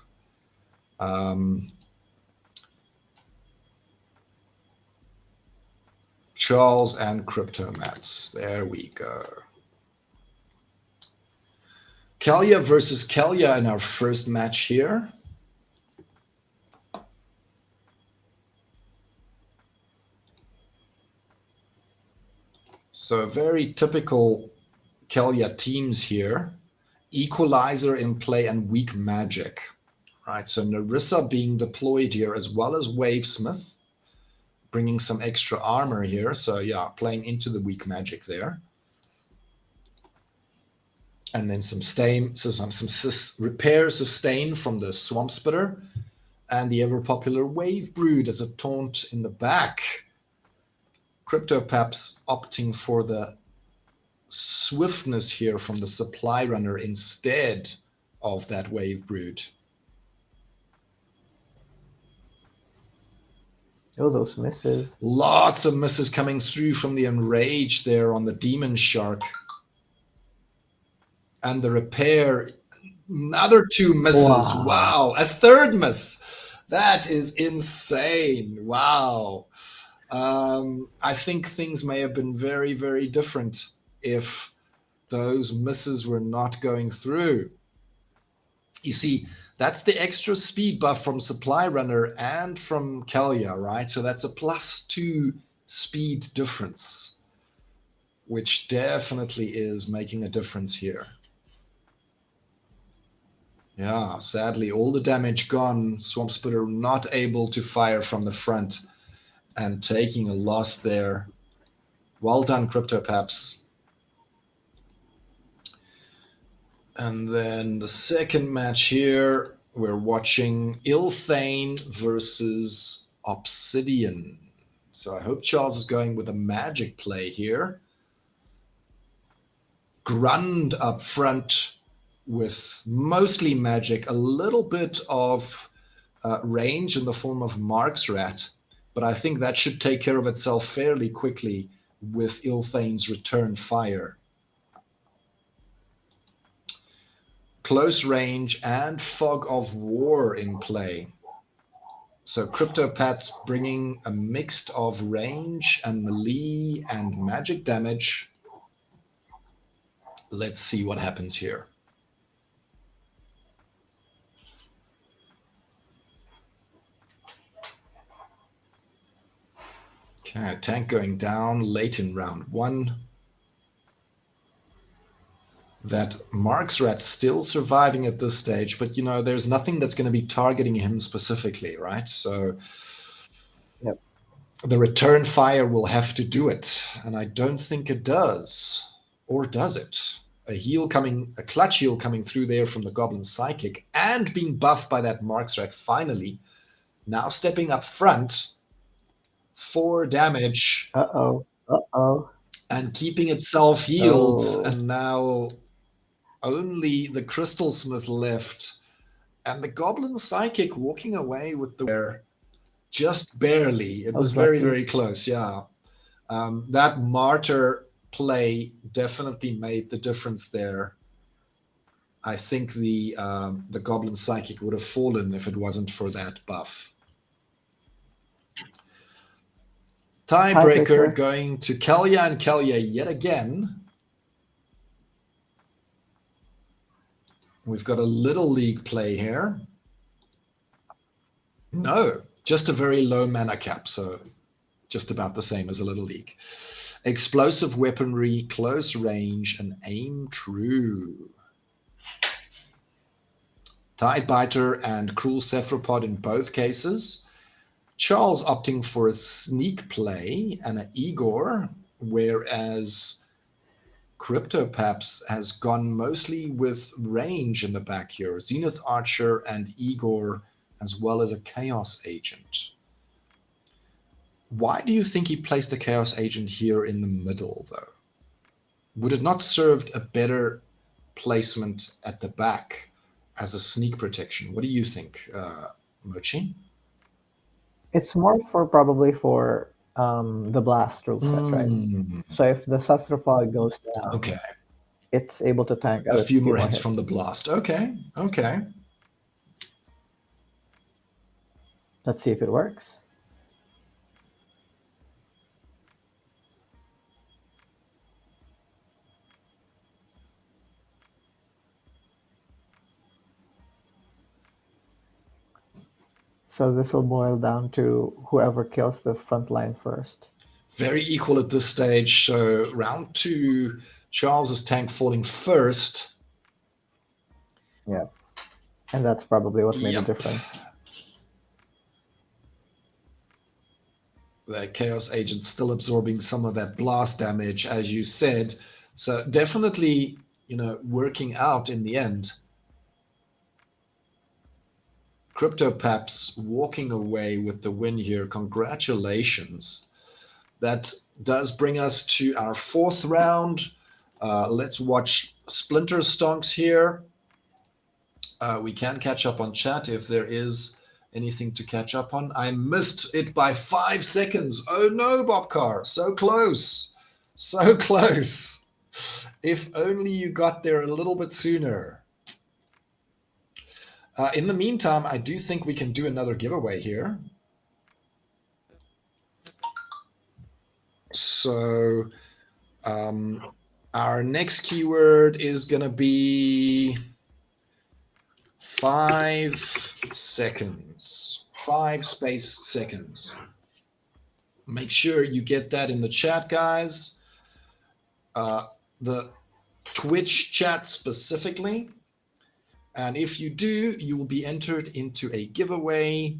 Charles and Crypto Mats. There we go. Kalia versus Kalia in our first match here. So very typical Kalia teams here. Equalizer in play and weak magic. Right, so Narissa being deployed here as well as Wavesmith, bringing some extra armor here. So yeah, playing into the weak magic there. And then some repair sustain from the Swamp Spitter and the ever popular Wave Brood as a taunt in the back. Crypto Paps opting for the swiftness here from the Supply Runner instead of that Wave Brood. Oh, those misses. Lots of misses coming through from the Enrage there on the Demon Shark. And the repair, another 2 misses. Wow. A 3rd miss. That is insane. Wow. I think things may have been very, very different if those misses were not going through. You see, that's the extra speed buff from Supply Runner and from Kalia, right? So that's a +2 speed difference, which definitely is making a difference here. Yeah, sadly, all the damage gone. Swamp Spitter not able to fire from the front and taking a loss there. Well done, Crypto Paps. And then the second match here, We're watching Ilthane versus Obsidian. So I hope Charles is going with a magic play here. Grund up front with mostly magic, a little bit of range in the form of Mark's Rat, but I think that should take care of itself fairly quickly with Ilthane's return fire. Close range and Fog of War in play. So CryptoPat bringing a mix of range and melee and magic damage. Let's see what happens here. Okay, tank going down late in round 1. That Mark's Rat still surviving at this stage, but you know, there's nothing that's going to be targeting him specifically, right? So Yep. The return fire will have to do it, and I don't think it does. Or does it? A clutch heal coming through there from the Goblin Psychic and being buffed by that Mark's Rat finally. Now stepping up front, 4 damage. And keeping itself healed, and now only the Crystal Smith left, and the Goblin Psychic walking away with the wear, just barely. It was very, very close, yeah. That Martyr play definitely made the difference there. I think the Goblin Psychic would have fallen if it wasn't for that buff. Tiebreaker going to Kelya and Kelya yet again. We've got a Little League play here. No, just a very low mana cap, so just about the same as a Little League. Explosive weaponry, close range, and aim true. Tidebiter and Cruel Cephalopod in both cases. Charles opting for a sneak play and an Igor, whereas CryptoPaps has gone mostly with range in the back here. Zenith Archer and Igor, as well as a Chaos Agent. Why do you think he placed the Chaos Agent here in the middle, though? Would it not served a better placement at the back as a sneak protection? What do you think, Mochi? It's more probably for the blast rule set, right? So if the Cephalopod goes down, okay, it's able to tank a few more hits from the blast. Okay. Let's see if it works. So this will boil down to whoever kills the front line first. Very equal at this stage. So round 2, Charles's tank falling first. Yeah. And that's probably what made the difference. The Chaos Agent still absorbing some of that blast damage, as you said. So definitely, you know, working out in the end. CryptoPaps walking away with the win here. Congratulations. That does bring us to our 4th round. Let's watch Splinter Stonks here. We can catch up on chat if there is anything to catch up on. I missed it by 5 seconds. Oh no, Bobcar, so close. So close. If only you got there a little bit sooner. In the meantime, I do think we can do another giveaway here. So our next keyword is going to be 5 seconds. 5 space seconds. Make sure you get that in the chat, guys. The Twitch chat specifically. And if you do, you will be entered into a giveaway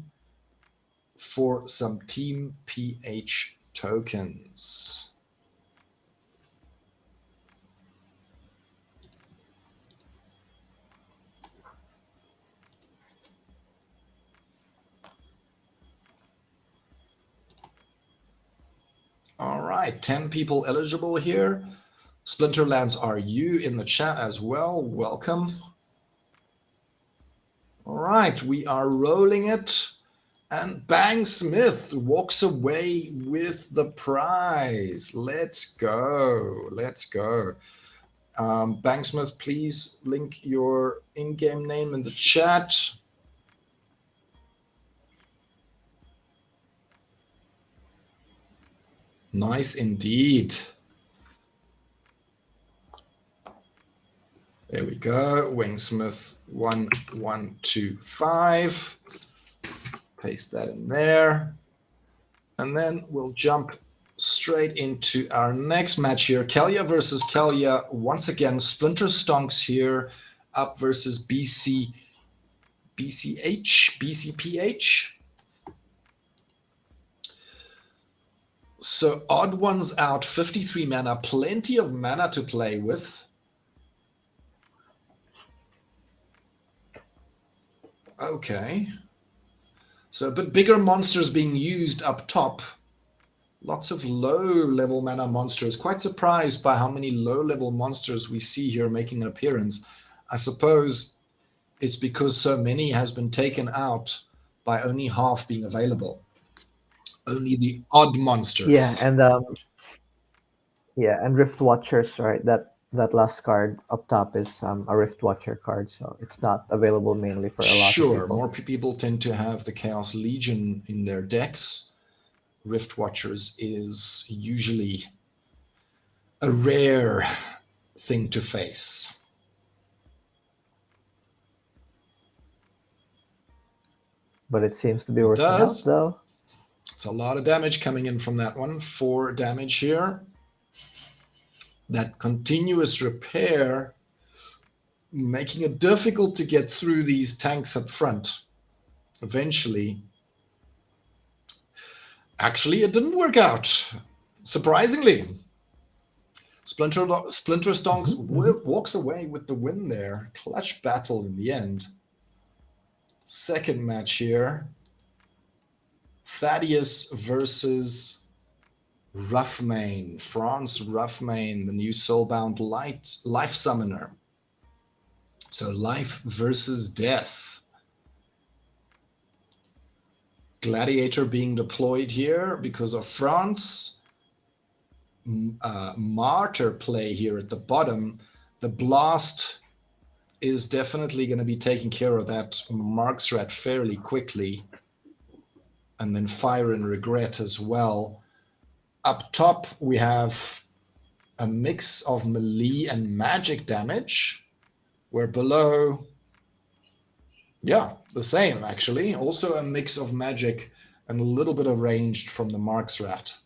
for some TeamPH tokens. right, 10 people eligible here. Splinterlands, are you in the chat as well? Welcome. All right, we are rolling it. And Bang Smith walks away with the prize. Let's go. Let's go. Bang Smith, please link your in-game name in the chat. Nice indeed. There we go. Wingsmith 1125. Paste that in there. And then we'll jump straight into our next match here. Kelia versus Kelia. Once again, Splinter Stonks here up versus BCPH. So odd ones out, 53 mana, plenty of mana to play with. Okay. So a bit bigger monsters being used up top. Lots of low-level mana monsters. Quite surprised by how many low-level monsters we see here making an appearance. I suppose it's because so many has been taken out by only half being available. Only the odd monsters. Yeah, and Rift Watchers, right? That last card up top is a Rift Watcher card, so it's not available mainly for a lot of people. Sure, more people tend to have the Chaos Legion in their decks. Rift Watchers is usually a rare thing to face. But it seems to be working out, though. It's a lot of damage coming in from that one. 4 damage here. That continuous repair making it difficult to get through these tanks up front. Eventually. Actually, it didn't work out. Surprisingly. Splinter Stonks walks away with the win there. Clutch battle in the end. Second match here. Thaddeus versus Roughmane, France Roughmane, the new Soulbound Life Summoner. So life versus death. Gladiator being deployed here because of France. Martyr play here at the bottom. The Blast is definitely going to be taking care of that Mark's Rat fairly quickly. And then Fire and Regret as well. Up top, we have a mix of melee and magic damage, where below, yeah, the same actually. Also a mix of magic and a little bit of ranged from the Mark's Rat.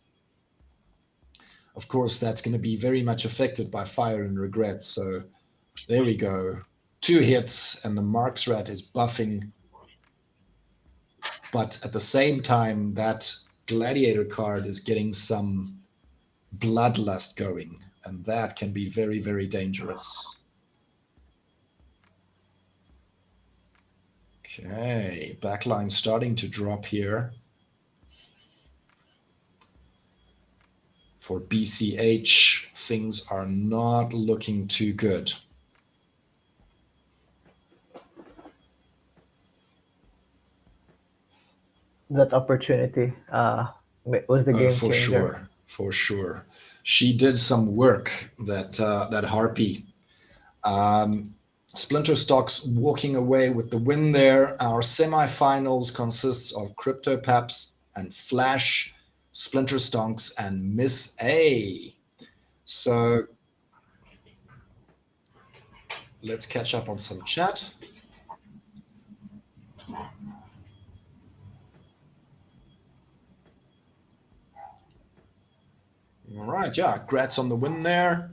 Of course, that's going to be very much affected by Fire and Regret. So there we go. 2 hits and the Mark's Rat is buffing. But at the same time, that Gladiator card is getting some bloodlust going, and that can be very, very dangerous. Okay, backline starting to drop here. For BCH, things are not looking too good. That opportunity was the game for changer. For sure. She did some work, that Harpy. Splinter Stocks walking away with the win there. Our semifinals consists of Cryptopaps and Flash, Splinter Stonks, and Miss A. So let's catch up on some chat. All right, yeah, congrats on the win there.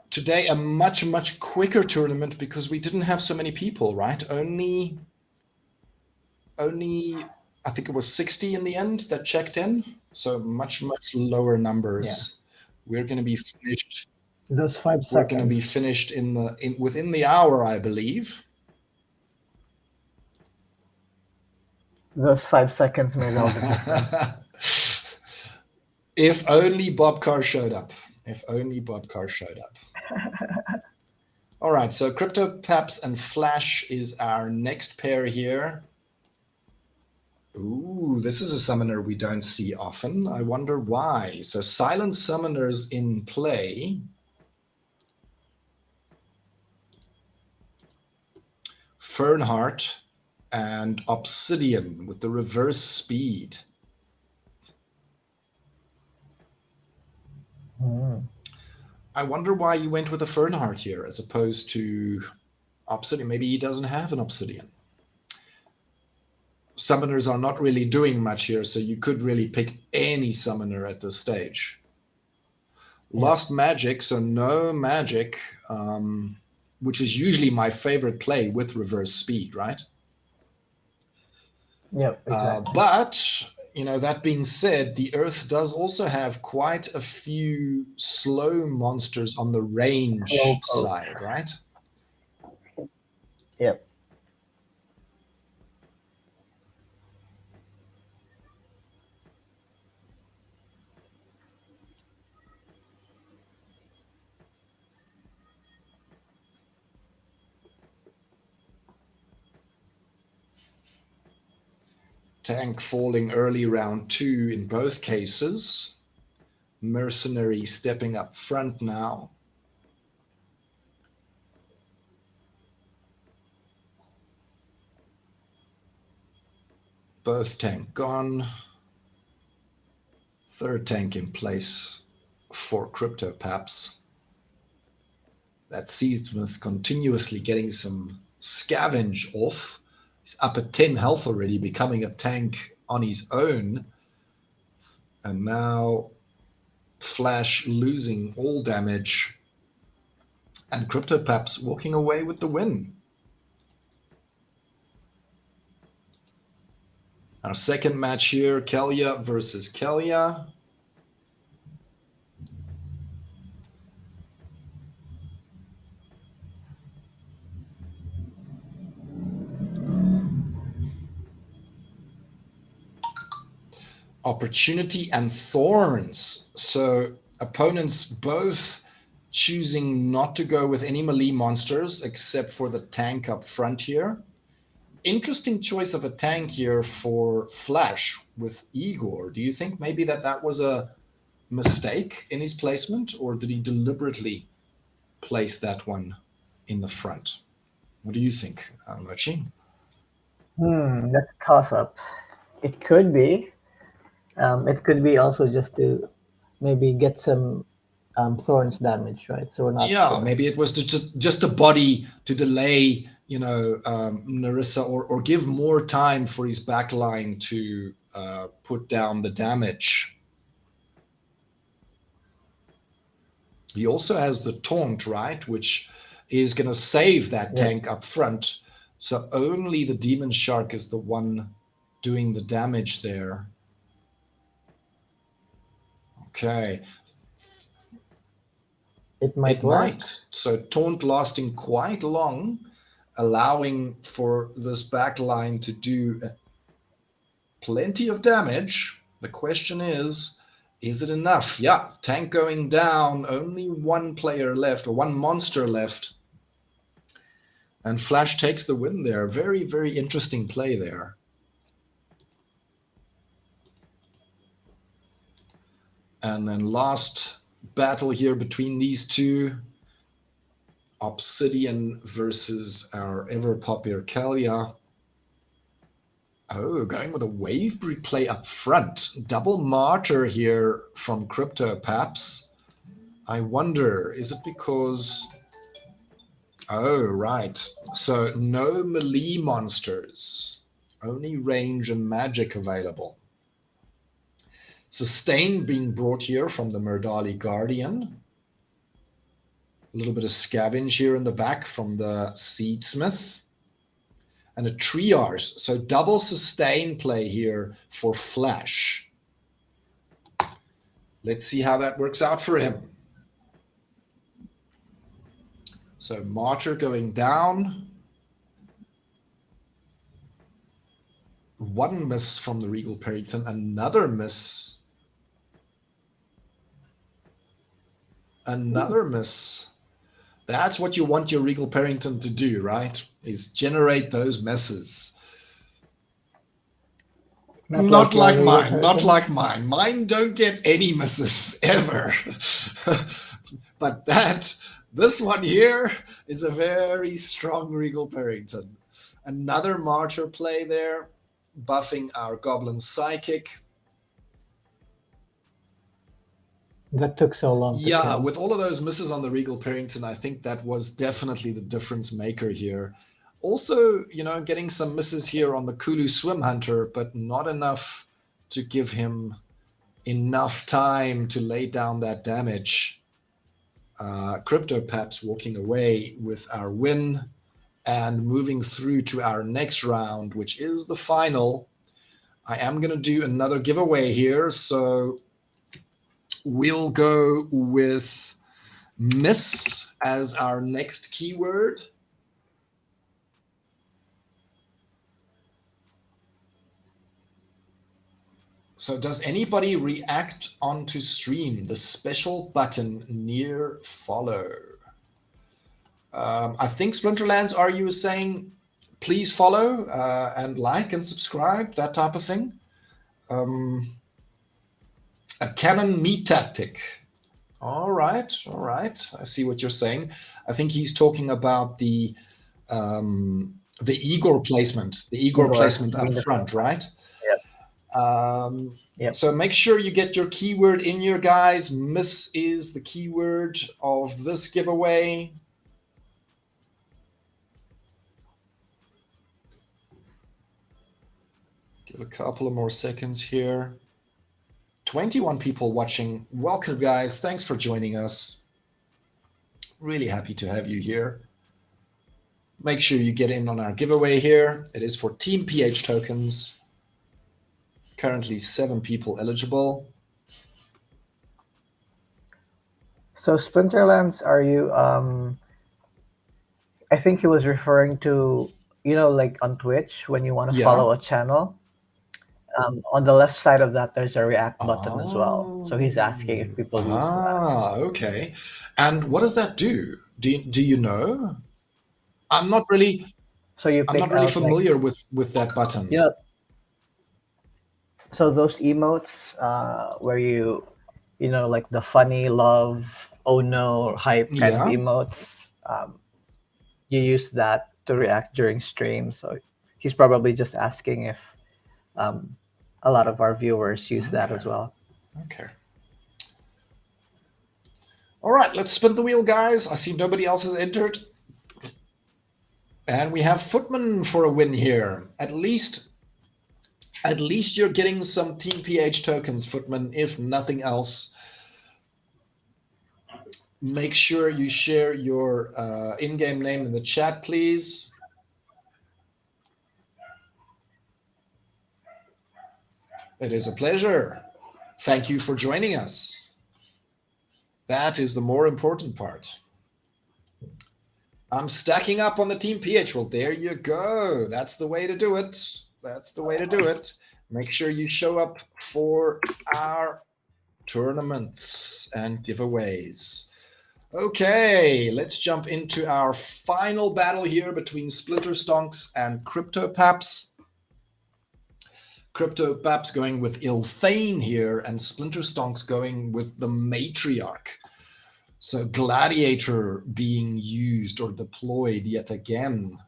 Today, a much, much quicker tournament because we didn't have so many people, right? Only, I think it was 60 in the end that checked in. So much, much lower numbers. Yeah. We're going to be finished. Those 5 seconds. We're going to be finished within the hour, I believe. Those 5 seconds made all the difference. If only Bob Carr showed up. If only Bob Carr showed up. All right, so Crypto Paps and Flash is our next pair here. Ooh, this is a summoner we don't see often. I wonder why. So silent summoners in play. Fernheart and Obsidian with the reverse speed. I wonder why you went with a Fernheart here as opposed to Obsidian. Maybe he doesn't have an Obsidian. Summoners are not really doing much here, so you could really pick any summoner at this stage. Lost Magic, so no magic, which is usually my favorite play with reverse speed, right? Yep, exactly. But, that being said, the Earth does also have quite a few slow monsters on the range side, right? Yep. Tank falling early round 2 in both cases. Mercenary stepping up front now. Both tank gone. Third tank in place for Crypto Paps. That Seedsmith continuously getting some scavenge off. He's up at 10 health already, becoming a tank on his own. And now Flash losing all damage. And Crypto Paps walking away with the win. Our second match here, Kelia versus Kelia. Opportunity and Thorns. So opponents both choosing not to go with any melee monsters except for the tank up front here. Interesting choice of a tank here for Flash with Igor. Do you think maybe that was a mistake in his placement, or did he deliberately place that one in the front? What do you think, Mochi? That's a toss-up. It could be. It could be also just to maybe get some thorns damage, right? So we're not sure. Maybe it was just a body to delay, Narissa, or give more time for his backline to put down the damage. He also has the taunt, right, which is going to save that tank up front. So only the Demon Shark is the one doing the damage there. Okay. It might work. So taunt lasting quite long, allowing for this backline to do plenty of damage. The question is it enough? Yeah, tank going down, only one player left, or one monster left. And Flash takes the win there. Very, very interesting play there. And then last battle here between these two. Obsidian versus our ever-popular Kelia. Oh, going with a Wavebreed play up front. Double Martyr here from Crypto Paps. I wonder, is it because... Oh, right. So no melee monsters. Only range and magic available. Sustain being brought here from the Murdali Guardian. A little bit of scavenge here in the back from the Seedsmith. And a Triage. So double sustain play here for Flash. Let's see how that works out for him. So Martyr going down. one miss from the Regal Parrington, another miss. Another miss. That's what you want your Regal Parrington to do, right? Is generate those misses. Not like mine, not like mine. Mine don't get any misses ever. But this one here is a very strong Regal Parrington. Another Martyr play there, buffing our Goblin Psychic. That took so long. Yeah, with all of those misses on the Regal Parrington, I think that was definitely the difference maker here. Also, you know, getting some misses here on the Kulu Swim Hunter, but not enough to give him enough time to lay down that damage. CryptoPaps walking away with our win and moving through to our next round, which is the final. I am going to do another giveaway here, so we'll go with miss as our next keyword. So does anybody react onto stream? The special button near follow. I think Splinterlands, are you saying please follow and like and subscribe, that type of thing? A cannon meat tactic. All right. I see what you're saying. I think he's talking about the Igor placement, placement up front, right? Yep. So make sure you get your keyword in here, guys. Miss is the keyword of this giveaway. Give a couple of more seconds here. 21 people watching. Welcome, guys. Thanks for joining us. Really happy to have you here. Make sure you get in on our giveaway here. It is for TeamPH tokens. Currently 7 people eligible. So Splinterlands, are you I think he was referring to, you know, like on Twitch when you want to follow a channel. On the left side of that, there's a react button as well. So he's asking if people use that. Okay. And what does that do? Do you know? I'm not really. So I'm not really familiar with that button. Yeah. So those emotes where you know, like the funny, love, oh no, hype kind of emotes, you use that to react during stream. So he's probably just asking if a lot of our viewers use that as well. Okay. All right, let's spin the wheel, guys. I see nobody else has entered. And we have Footman for a win here. At least you're getting some TeamPH tokens, Footman, if nothing else. Make sure you share your in-game name in the chat, please. It is a pleasure. Thank you for joining us. That is the more important part. I'm stacking up on the TeamPH. Well, there you go. That's the way to do it. That's the way to do it. Make sure you show up for our tournaments and giveaways. Okay, let's jump into our final battle here between Splinterstonks and CryptoPaps. CryptoPaps going with Ilthane here, and Splinterstonks going with the Matriarch. So Gladiator being used or deployed yet again.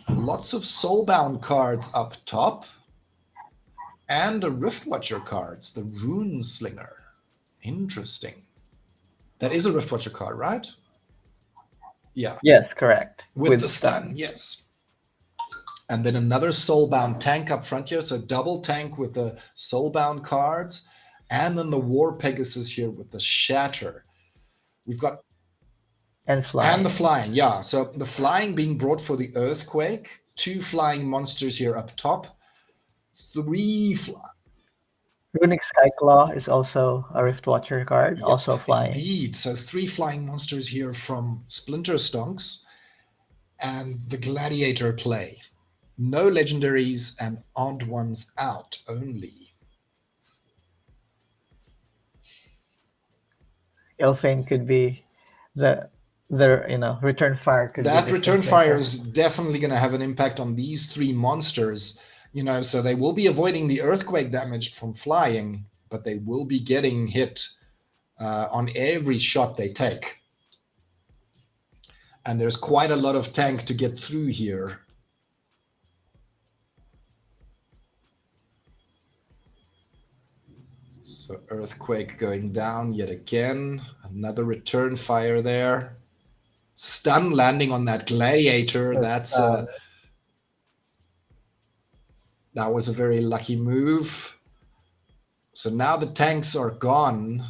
Lots of Soulbound cards up top. And a Riftwatcher cards, the Rune Slinger. Interesting. That is a Riftwatcher card, right? Yeah. Yes, correct. With the stun, yes. And then another Soulbound tank up front here. So double tank with the Soulbound cards. And then the War Pegasus here with the Shatter. We've got... And flying. And the flying, yeah. So the flying being brought for the Earthquake. 2 flying monsters here up top. 3 flying. Runic Skyclaw is also a Riftwatcher card, Yep, also flying. Indeed. So 3 flying monsters here from Splinterstonks and the Gladiator play. No legendaries and odd ones out only. Ilfane could be the return fire could be That return difference fire maker. is definitely going to have an impact on these three monsters, so they will be avoiding the earthquake damage from flying, but they will be getting hit on every shot they take. And there's quite a lot of tank to get through here. So earthquake going down yet again. Another return fire there. Stun landing on that gladiator. That was a very lucky move. So now the tanks are gone,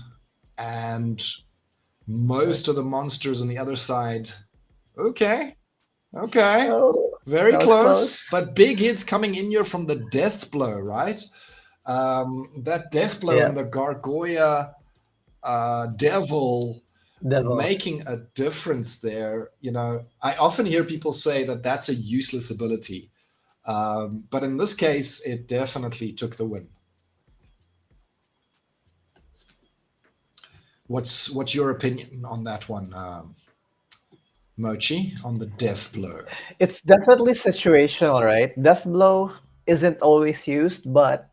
and most of the monsters on the other side. Okay. Oh, very close. But big hits coming in here from the death blow, right? That death blow on the Gargoyle devil making a difference there. I often hear people say that that's a useless ability. But in this case, it definitely took the win. What's your opinion on that one, Mochi, on the death blow? It's definitely situational, right? Death blow isn't always used, but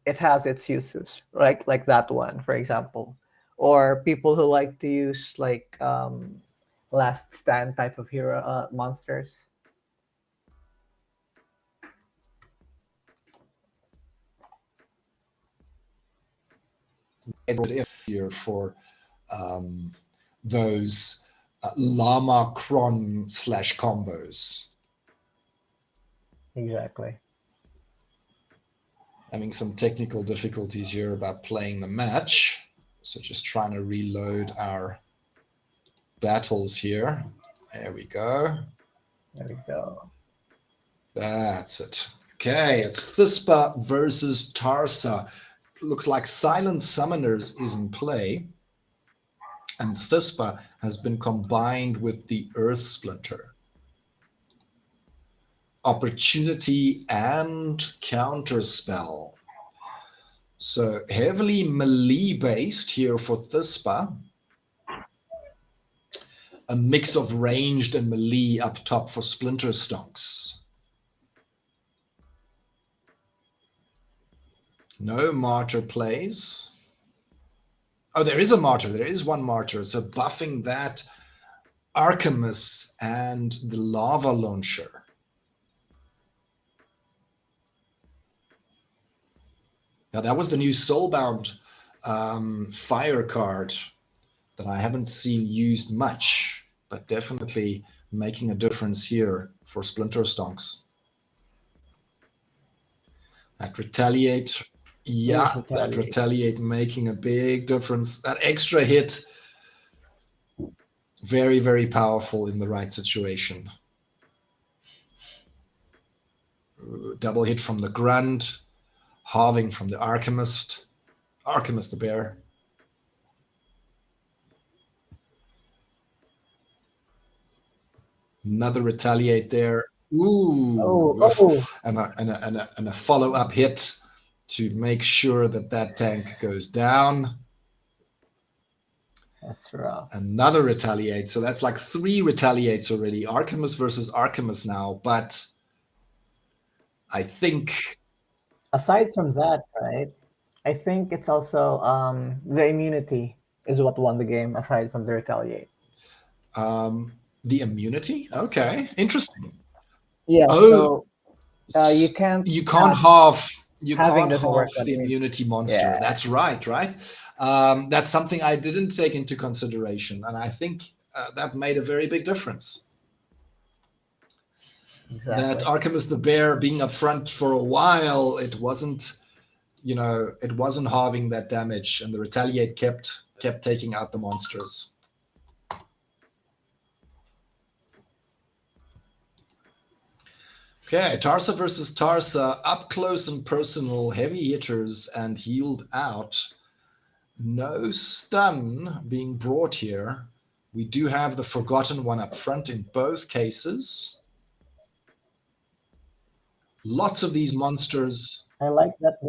it has its uses, right? Like that one, for example. Or people who like to use like last stand type of hero monsters. Here for those llama cron / combos. Exactly. Having some technical difficulties here about playing the match. So just trying to reload our battles here. There we go. There we go. That's it. Okay, it's Thispa versus Tarsa. Looks like Silent Summoners is in play. And Thispa has been combined with the Earth Splinter. Opportunity and Counterspell. So heavily melee based here for Thispa. A mix of ranged and melee up top for Splinter Stonks. No Martyr plays. Oh, there is a Martyr. There is one Martyr. So buffing that Archimus and the Lava Launcher. Now, that was the new Soulbound fire card that I haven't seen used much, but definitely making a difference here for Splinter Stonks. That Retaliate. Yeah, that Retaliate making a big difference. That extra hit, very, very powerful in the right situation. Double hit from the Grunt, halving from the Archimist the Bear. Another Retaliate there. Ooh, and a follow-up hit to make sure that tank goes down. That's rough. Another Retaliate. So that's like 3 Retaliates already. Archimus versus Archimus now. But I think... Aside from that, right, I think it's also the immunity is what won the game aside from the Retaliate. The immunity? Okay, interesting. Yeah, oh, so you can't halve the immunity monster. Yeah. That's right. That's something I didn't take into consideration, and I think that made a very big difference. Exactly. That Archimus the Bear being up front for a while, it wasn't halving that damage, and the Retaliate kept taking out the monsters. Okay, Tarsa versus Tarsa, up close and personal, heavy hitters and healed out. No stun being brought here. We do have the Forgotten One up front in both cases. Lots of these monsters. I like that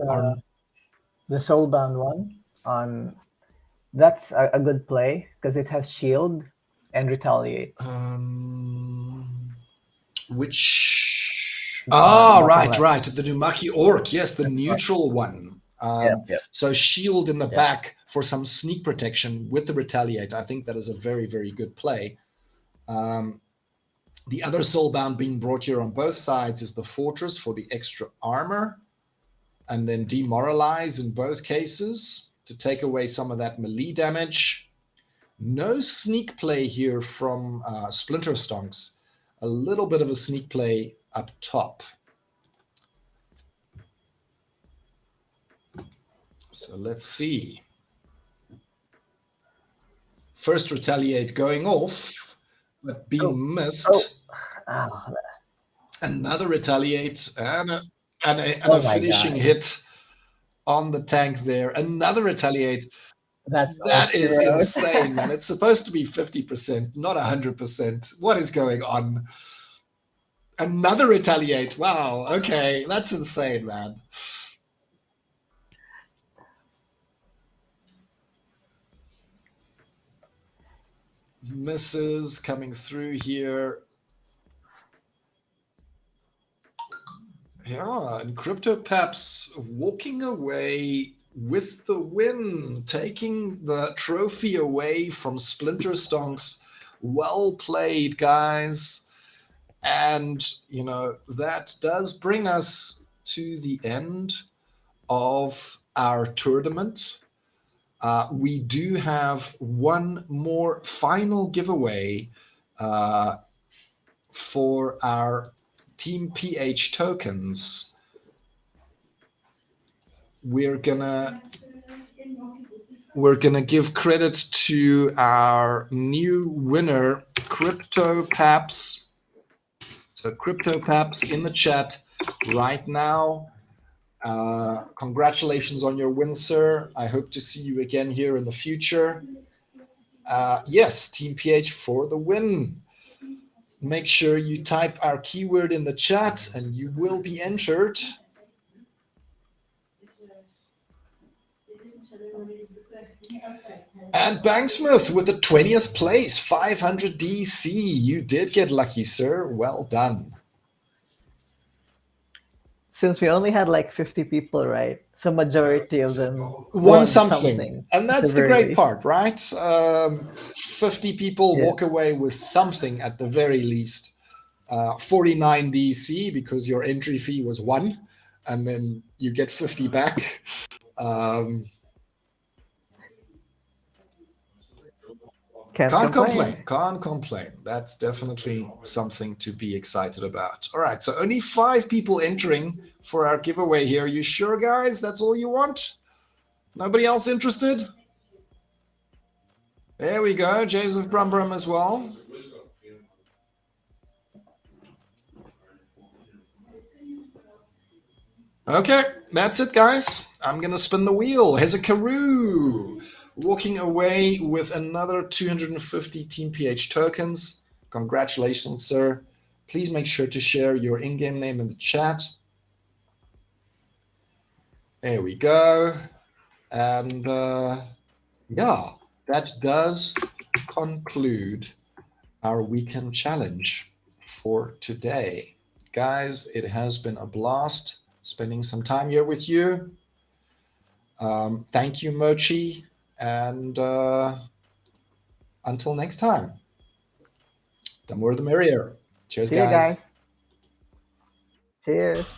the soulbound one on. That's a good play because it has shield and retaliate. Which? Bottom left. Right. The Numaki Orc. Yes, the neutral one. Yep. So shield in the back for some sneak protection with the retaliate. I think that is a very, very good play. The other soulbound being brought here on both sides is the fortress for the extra armor, and then demoralize in both cases to take away some of that melee damage. No sneak play here from Splinter Stonks. A little bit of a sneak play up top. So let's see. First retaliate going off, but being missed. Another retaliate and a finishing hit on the tank there. Another retaliate. That is insane, man. It's supposed to be 50%, not 100%. What is going on? Another retaliate. Wow. Okay, that's insane, man. Misses coming through here. Yeah, and CryptoPaps walking away with the win, taking the trophy away from Splinter Stonks. Well played, guys. And, you know, that does bring us to the end of our tournament. We do have one more final giveaway for our TeamPH tokens. We're gonna give credit to our new winner, CryptoPaps. So CryptoPaps in the chat right now. Congratulations on your win, sir. I hope to see you again here in the future. Yes, TeamPH for the win. Make sure you type our keyword in the chat and you will be entered. And Banksmith with the 20th place, 500 DC. You did get lucky, sir. Well done. Since we only had like 50 people, right? So majority of them won something. And that's the great part, right? 50 people walk away with something at the very least. 49 DC because your entry fee was 1, and then you get 50 back. Can't complain. That's definitely something to be excited about. All right, so only 5 people entering for our giveaway here. You sure, guys? That's all you want? Nobody else interested? There we go. Joseph Brumbrum as well. Okay, that's it, guys. I'm going to spin the wheel. Here's a Karoo walking away with another 250 TeamPH tokens. Congratulations, sir. Please make sure to share your in-game name in the chat. There we go. And yeah, that does conclude our weekend challenge for today. Guys, it has been a blast spending some time here with you. Thank you, Mochi. And until next time, the more the merrier. Cheers, See you guys. Cheers.